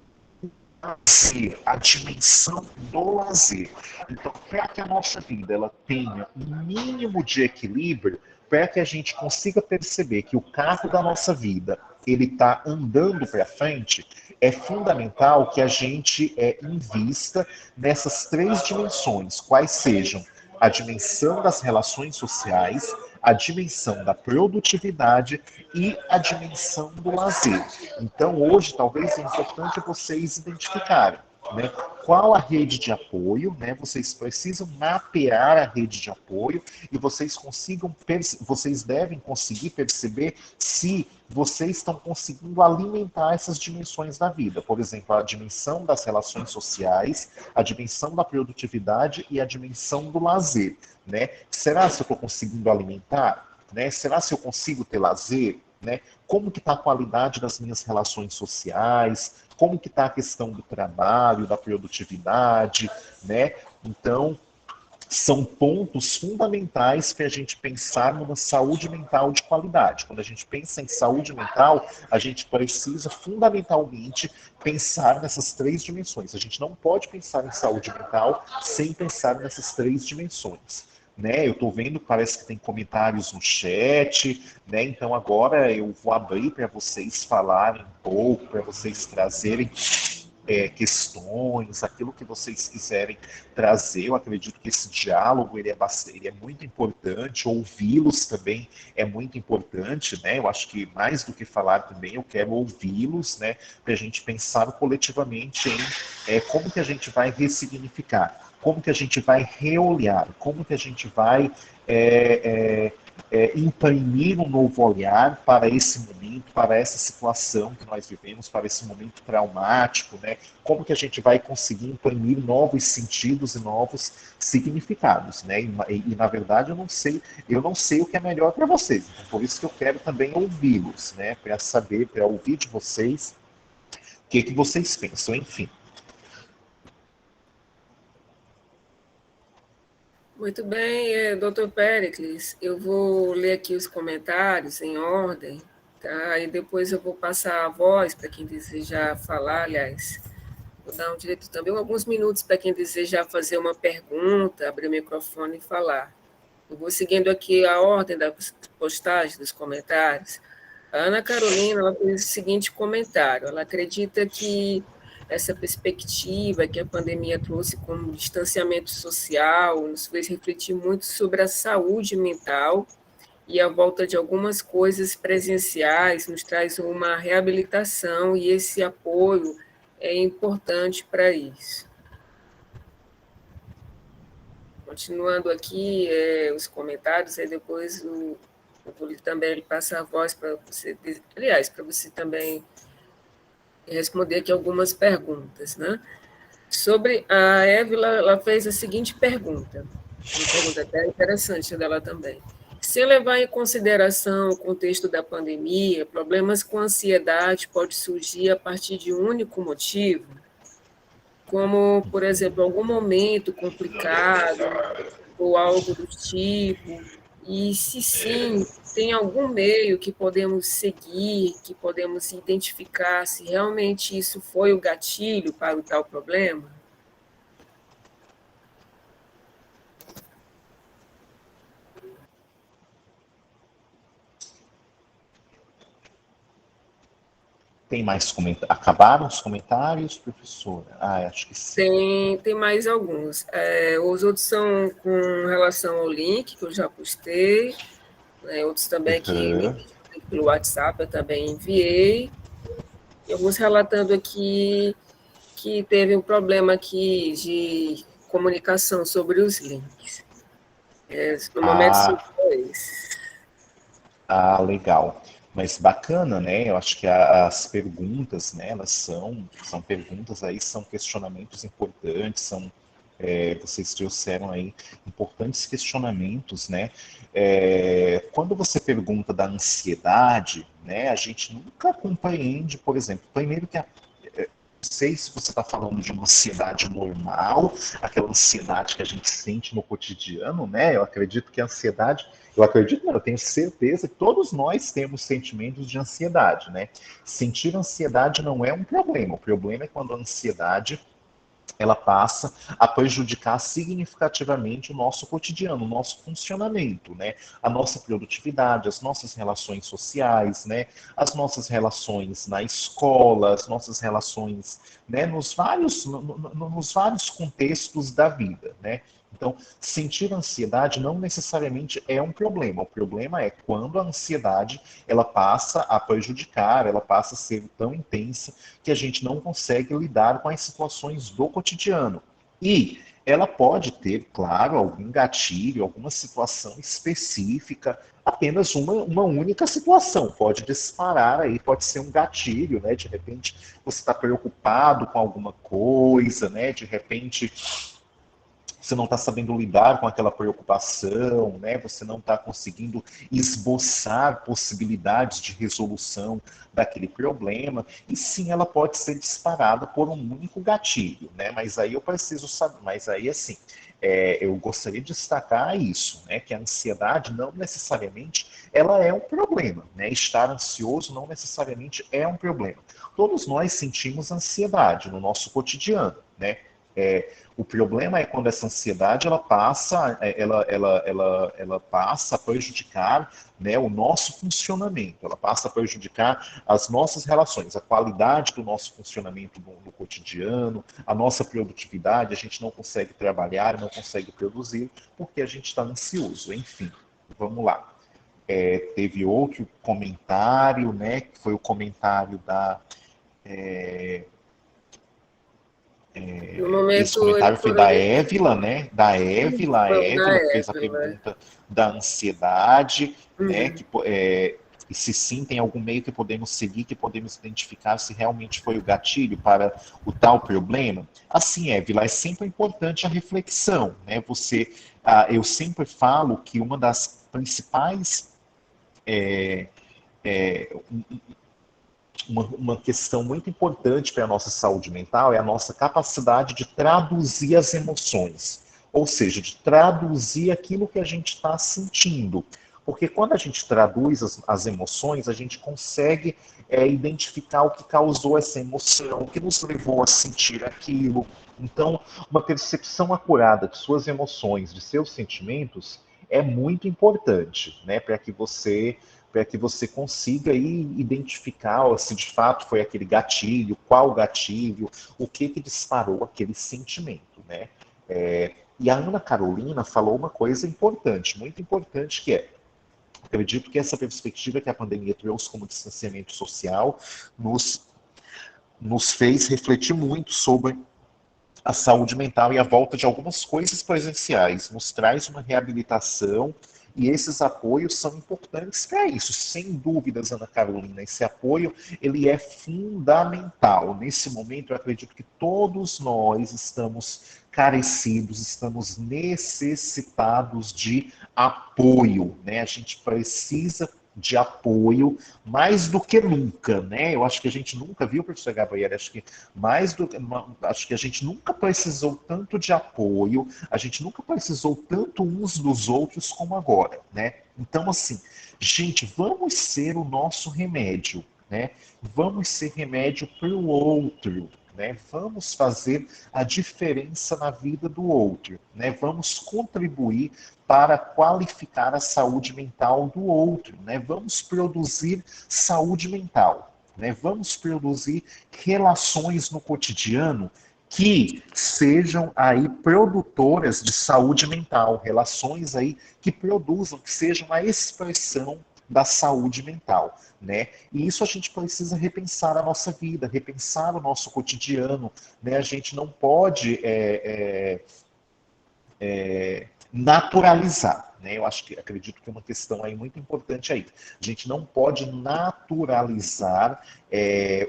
a dimensão do lazer. Então, para que a nossa vida ela tenha um mínimo de equilíbrio, para que a gente consiga perceber que o carro da nossa vida ele está andando para frente, é fundamental que a gente invista nessas três dimensões, quais sejam a dimensão das relações sociais, a dimensão da produtividade e a dimensão do lazer. Então, hoje, talvez é importante vocês identificarem, né, qual a rede de apoio, né? Vocês precisam mapear a rede de apoio e vocês devem conseguir perceber se vocês estão conseguindo alimentar essas dimensões da vida. Por exemplo, a dimensão das relações sociais, a dimensão da produtividade e a dimensão do lazer, né? Será se eu estou conseguindo alimentar? Né? Será se eu consigo ter lazer? Né? Como que está a qualidade das minhas relações sociais? Como que está a questão do trabalho, da produtividade? Né? Então, são pontos fundamentais para a gente pensar numa saúde mental de qualidade. Quando a gente pensa em saúde mental, a gente precisa fundamentalmente pensar nessas três dimensões. A gente não pode pensar em saúde mental sem pensar nessas três dimensões. Né? Eu estou vendo, parece que tem comentários no chat, né? Então agora eu vou abrir para vocês falarem um pouco, para vocês trazerem questões, aquilo que vocês quiserem trazer. Eu acredito que esse diálogo ele é muito importante, ouvi-los também é muito importante, né? Eu acho que mais do que falar também, eu quero ouvi-los, né? Para a gente pensar coletivamente em como que a gente vai ressignificar, como que a gente vai reolhar, como que a gente vai imprimir um novo olhar para esse momento, para essa situação que nós vivemos, para esse momento traumático, né? Como que a gente vai conseguir imprimir novos sentidos e novos significados, né? E na verdade eu não sei o que é melhor para vocês. Então, por isso que eu quero também ouvi-los, né? Para saber, para ouvir de vocês o que vocês pensam, enfim. Muito bem, doutor Péricles, eu vou ler aqui os comentários em ordem, tá? E depois eu vou passar a voz para quem desejar falar, aliás, vou dar um direito também, alguns minutos para quem desejar fazer uma pergunta, abrir o microfone e falar. Eu vou seguindo aqui a ordem da postagem dos comentários. A Ana Carolina ela fez o seguinte comentário, ela acredita que essa perspectiva que a pandemia trouxe como distanciamento social nos fez refletir muito sobre a saúde mental e a volta de algumas coisas presenciais nos traz uma reabilitação e esse apoio é importante para isso. Continuando aqui os comentários, aí depois eu vou também passar a voz para você, aliás, para você também responder aqui algumas perguntas, né? Sobre a Évila, ela fez a seguinte pergunta, uma pergunta até interessante dela também. Sem levar em consideração o contexto da pandemia, problemas com ansiedade podem surgir a partir de um único motivo, como, por exemplo, algum momento complicado ou algo do tipo, e se sim, tem algum meio que podemos seguir, que podemos identificar se realmente isso foi o gatilho para o tal problema? Tem mais comentários? Acabaram os comentários, professora? Ah, acho que sim. Tem mais alguns. Os outros são com relação ao link que eu já postei, né, outros também que me pediram pelo WhatsApp, eu também enviei, e alguns relatando aqui que teve um problema aqui de comunicação sobre os links. No momento são Ah, dois. legal. Mas bacana, né? Eu acho que as perguntas, né, elas são perguntas aí, são questionamentos importantes, vocês trouxeram aí importantes questionamentos, né? Quando você pergunta da ansiedade, né, a gente nunca compreende, por exemplo, primeiro que não sei se você está falando de uma ansiedade normal, aquela ansiedade que a gente sente no cotidiano, né? Eu acredito que a ansiedade, eu acredito, não, eu tenho certeza que todos nós temos sentimentos de ansiedade, né? Sentir ansiedade não é um problema. O problema é quando a ansiedade ela passa a prejudicar significativamente o nosso cotidiano, o nosso funcionamento, né? A nossa produtividade, as nossas relações sociais, né? As nossas relações na escola, as nossas relações, né? Nos vários contextos da vida, né? Então, sentir ansiedade não necessariamente é um problema. O problema é quando a ansiedade ela passa a prejudicar, ela passa a ser tão intensa que a gente não consegue lidar com as situações do cotidiano. E ela pode ter, claro, algum gatilho, alguma situação específica, apenas uma única situação. Pode disparar aí, pode ser um gatilho, né? De repente você está preocupado com alguma coisa, né? De repente você não está sabendo lidar com aquela preocupação, né? Você não está conseguindo esboçar possibilidades de resolução daquele problema, e sim, ela pode ser disparada por um único gatilho, né? Mas aí eu preciso saber, mas aí assim, eu gostaria de destacar isso, né? Que a ansiedade não necessariamente ela é um problema, né? Estar ansioso não necessariamente é um problema. Todos nós sentimos ansiedade no nosso cotidiano, né? O problema é quando essa ansiedade ela passa a prejudicar, né, o nosso funcionamento, ela passa a prejudicar as nossas relações, a qualidade do nosso funcionamento no cotidiano, a nossa produtividade, a gente não consegue trabalhar, não consegue produzir, porque a gente está ansioso. Enfim, vamos lá. Teve outro comentário, né, que foi o comentário da No esse momento, comentário eles foi foram da de... Évila, né? Da Évila, a Foi o da Évila que fez a Évila. pergunta da ansiedade, né? Uhum. E se sim, tem algum meio que podemos seguir, que podemos identificar se realmente foi o gatilho para o tal problema? Assim, Évila, é sempre importante a reflexão, né? Eu sempre falo que uma das principais uma questão muito importante para a nossa saúde mental é a nossa capacidade de traduzir as emoções, ou seja, de traduzir aquilo que a gente está sentindo. Porque quando a gente traduz as emoções, a gente consegue identificar o que causou essa emoção, o que nos levou a sentir aquilo. Então, uma percepção acurada de suas emoções, de seus sentimentos, é muito importante, né, para que você consiga aí identificar se de fato foi aquele gatilho, qual gatilho, o que disparou aquele sentimento, né? E a Ana Carolina falou uma coisa importante, muito importante, que é, acredito que essa perspectiva que a pandemia trouxe como distanciamento social nos fez refletir muito sobre a saúde mental e a volta de algumas coisas presenciais, nos traz uma reabilitação e esses apoios são importantes para isso, sem dúvidas, Ana Carolina. Esse apoio ele é fundamental. Nesse momento, eu acredito que todos nós estamos carecidos, estamos necessitados de apoio, né? A gente precisa de apoio mais do que nunca, né? Eu acho que a gente nunca viu, professor Gabriel, acho que a gente nunca precisou tanto de apoio, a gente nunca precisou tanto uns dos outros como agora, né? Então, assim, gente, vamos ser o nosso remédio, né? Vamos ser remédio para o outro, né? Vamos fazer a diferença na vida do outro, né? Vamos contribuir para qualificar a saúde mental do outro, né? Vamos produzir saúde mental, né? Vamos produzir relações no cotidiano que sejam aí produtoras de saúde mental, relações aí que produzam, que sejam a expressão da saúde mental, né? E isso a gente precisa repensar a nossa vida, repensar o nosso cotidiano, né? A gente não pode naturalizar, né? Eu acredito que é uma questão aí muito importante aí. A gente não pode naturalizar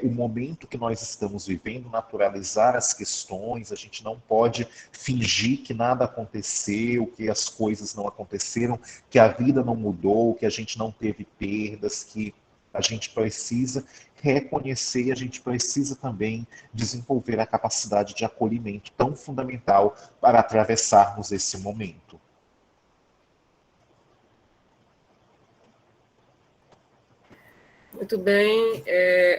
o momento que nós estamos vivendo, naturalizar as questões, a gente não pode fingir que nada aconteceu, que as coisas não aconteceram, que a vida não mudou, que a gente não teve perdas, que a gente precisa reconhecer e a gente precisa também desenvolver a capacidade de acolhimento tão fundamental para atravessarmos esse momento. Muito bem.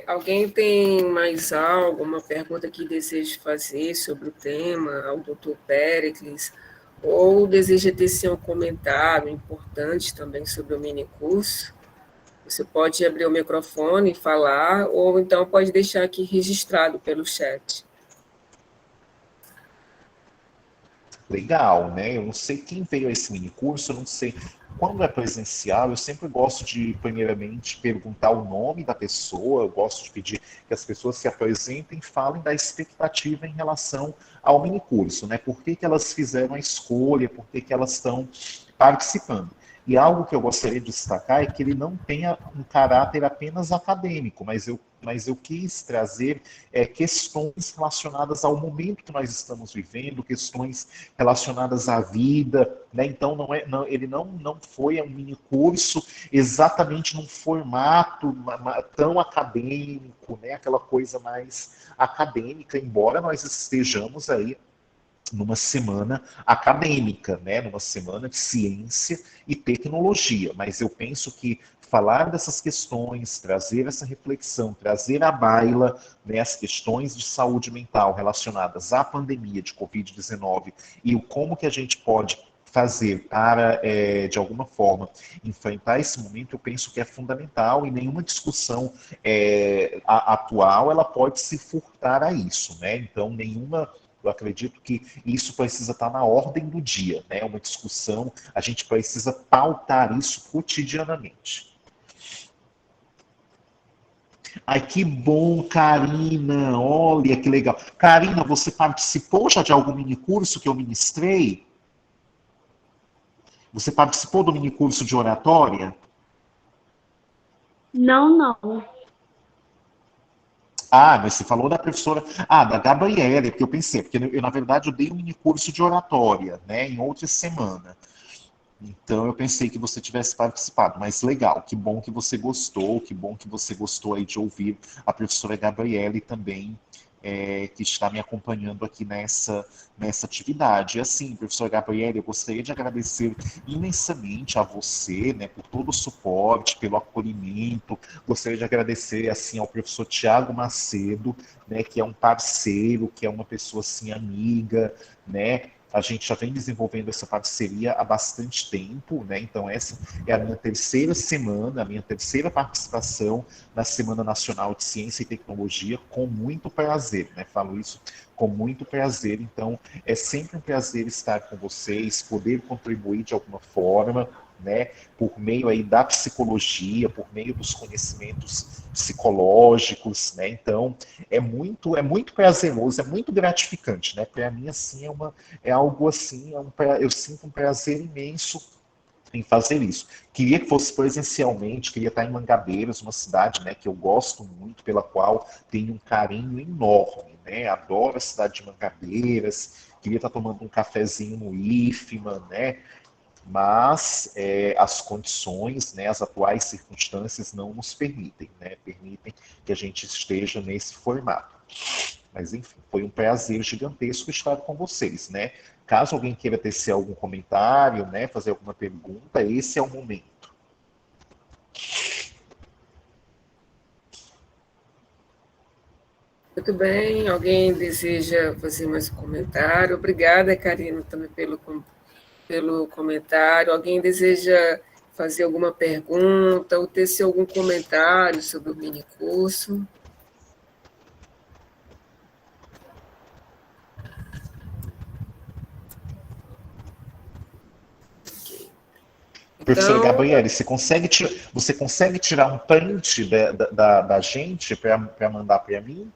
Alguém tem mais alguma pergunta que deseja fazer sobre o tema ao doutor Péricles? Ou deseja tecer um comentário importante também sobre o minicurso? Você pode abrir o microfone e falar, ou então pode deixar aqui registrado pelo chat. Legal, né? Eu não sei quem veio a esse mini curso, eu não sei quando é presencial. Eu sempre gosto de, primeiramente, perguntar o nome da pessoa, eu gosto de pedir que as pessoas se apresentem e falem da expectativa em relação ao mini curso, né? Por que que elas fizeram a escolha, por que que elas estão participando. E algo que eu gostaria de destacar é que ele não tenha um caráter apenas acadêmico, mas eu quis trazer questões relacionadas ao momento que nós estamos vivendo, questões relacionadas à vida, né? Então ele não foi um mini curso exatamente num formato tão acadêmico, né? Aquela coisa mais acadêmica, embora nós estejamos aí numa semana acadêmica, né? Numa semana de ciência e tecnologia. Mas eu penso que falar dessas questões, trazer essa reflexão, trazer à baila, né, as questões de saúde mental relacionadas à pandemia de Covid-19 e o como que a gente pode fazer para, de alguma forma, enfrentar esse momento, eu penso que é fundamental e nenhuma discussão atual ela pode se furtar a isso, né? Então, eu acredito que isso precisa estar na ordem do dia, né? Uma discussão, a gente precisa pautar isso cotidianamente. Ai, que bom, Karina, olha que legal. Karina, você participou já de algum minicurso que eu ministrei? Você participou do minicurso de oratória? Não, não. Ah, mas você falou da professora. Ah, da Gabriela, porque eu pensei, porque na verdade, eu dei um mini curso de oratória, né, em outra semana. Então, eu pensei que você tivesse participado, mas legal, que bom que você gostou, que bom que você gostou aí de ouvir a professora Gabriela e também que está me acompanhando aqui nessa atividade. E assim, professora Gabriela, eu gostaria de agradecer imensamente a você, né, por todo o suporte, pelo acolhimento. Gostaria de agradecer assim ao professor Tiago Macedo, né, que é um parceiro, que é uma pessoa assim amiga, né? A gente já vem desenvolvendo essa parceria há bastante tempo, né? Então essa é a minha terceira semana, a minha terceira participação na Semana Nacional de Ciência e Tecnologia, com muito prazer, né? Falo isso com muito prazer. Então é sempre um prazer estar com vocês, poder contribuir de alguma forma, né, por meio aí da psicologia, por meio dos conhecimentos psicológicos, né? Então é muito prazeroso, é muito gratificante, né? Para mim assim é algo assim, eu sinto um prazer imenso em fazer isso. Queria que fosse presencialmente, queria estar em Mangabeiras, uma cidade, né, que eu gosto muito, pela qual tenho um carinho enorme, né? Adoro a cidade de Mangabeiras, queria estar tomando um cafezinho no IFMA, né? Mas as condições, né, as atuais circunstâncias não nos permitem, né? Permitem que a gente esteja nesse formato. Mas, enfim, foi um prazer gigantesco estar com vocês, né? Caso alguém queira tecer algum comentário, né, fazer alguma pergunta, esse é o momento. Muito bem, alguém deseja fazer mais um comentário? Obrigada, Karina, também pelo comentário. Alguém deseja fazer alguma pergunta ou tecer algum comentário sobre o minicurso? Professora Então, Gabriele, você consegue tirar um print da gente para mandar para mim?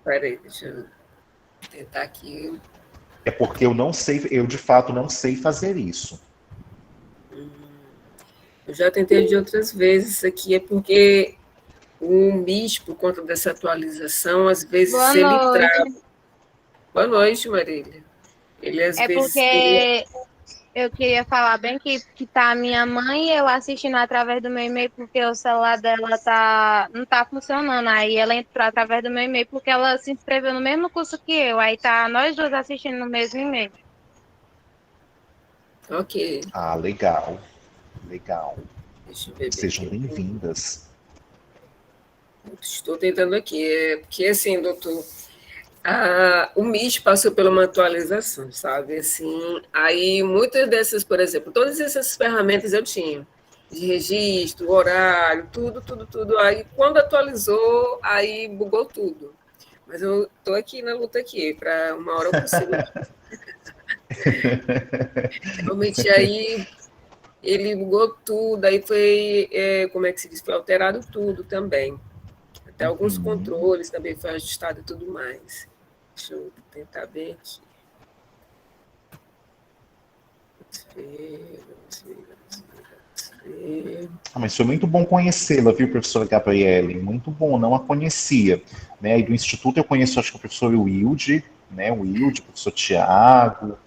espera aí, deixa eu tentar aqui. É porque eu não sei, eu de fato não sei fazer isso. Eu já tentei de outras vezes aqui, é porque o MIS, por conta dessa atualização, às vezes Boa ele noite. trava. Boa noite, Marília. Ele às É vezes ele porque eu queria falar bem que tá a minha mãe e eu assistindo através do meu e-mail, porque o celular dela não tá funcionando. Aí ela entrou através do meu e-mail porque ela se inscreveu no mesmo curso que eu. Aí tá nós duas assistindo no mesmo e-mail. Ok, Ah, legal, legal. deixa eu ver bem Sejam aqui. bem-vindas. Estou tentando aqui, porque assim, doutor, o MIS passou por uma atualização, sabe? Assim, aí muitas dessas, por exemplo, todas essas ferramentas eu tinha, de registro, horário, tudo, tudo, tudo. Aí quando atualizou, aí bugou tudo. Mas eu estou aqui na luta aqui, para uma hora eu consigo. Realmente aí ele bugou tudo, aí foi, como é que se diz? Foi alterado tudo também. Até alguns controles também foi ajustado e tudo mais. Deixa eu tentar bem aqui. Vamos ver. Mas foi muito bom conhecê-la, viu, professora Gabriele? Muito bom, não a conhecia. Né? E do Instituto eu conheço, acho que o professor Wilde, né? O Wilde, o professor Tiago,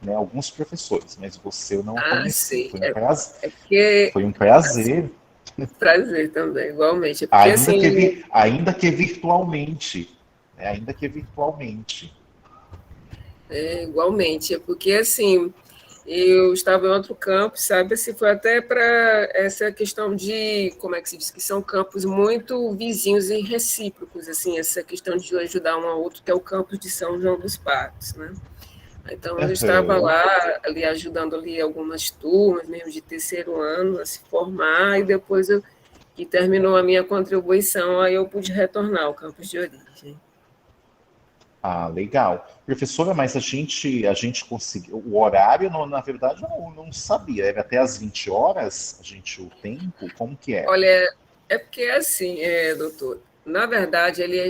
né? Alguns professores, mas você eu não a conheci. Sei. Foi um prazer. É porque. Foi um prazer. Prazer também, igualmente. É porque assim. Ainda que virtualmente. Né? Ainda que virtualmente. Igualmente. É porque assim. Eu estava em outro campo, sabe? Assim, foi até para essa questão de, como é que se diz, que são campos muito vizinhos e recíprocos, assim, essa questão de ajudar um ao outro, que é o campus de São João dos Patos, né? Então, eu estava lá, ali, ajudando ali algumas turmas, mesmo de terceiro ano, a se formar, e depois, que terminou a minha contribuição, aí eu pude retornar ao campus de origem. Ah, legal. Professora, mas a gente conseguiu. O horário, na verdade, eu não sabia. Era até às 20 horas, o tempo? Como que é? Olha, é porque assim, doutor, na verdade, ele é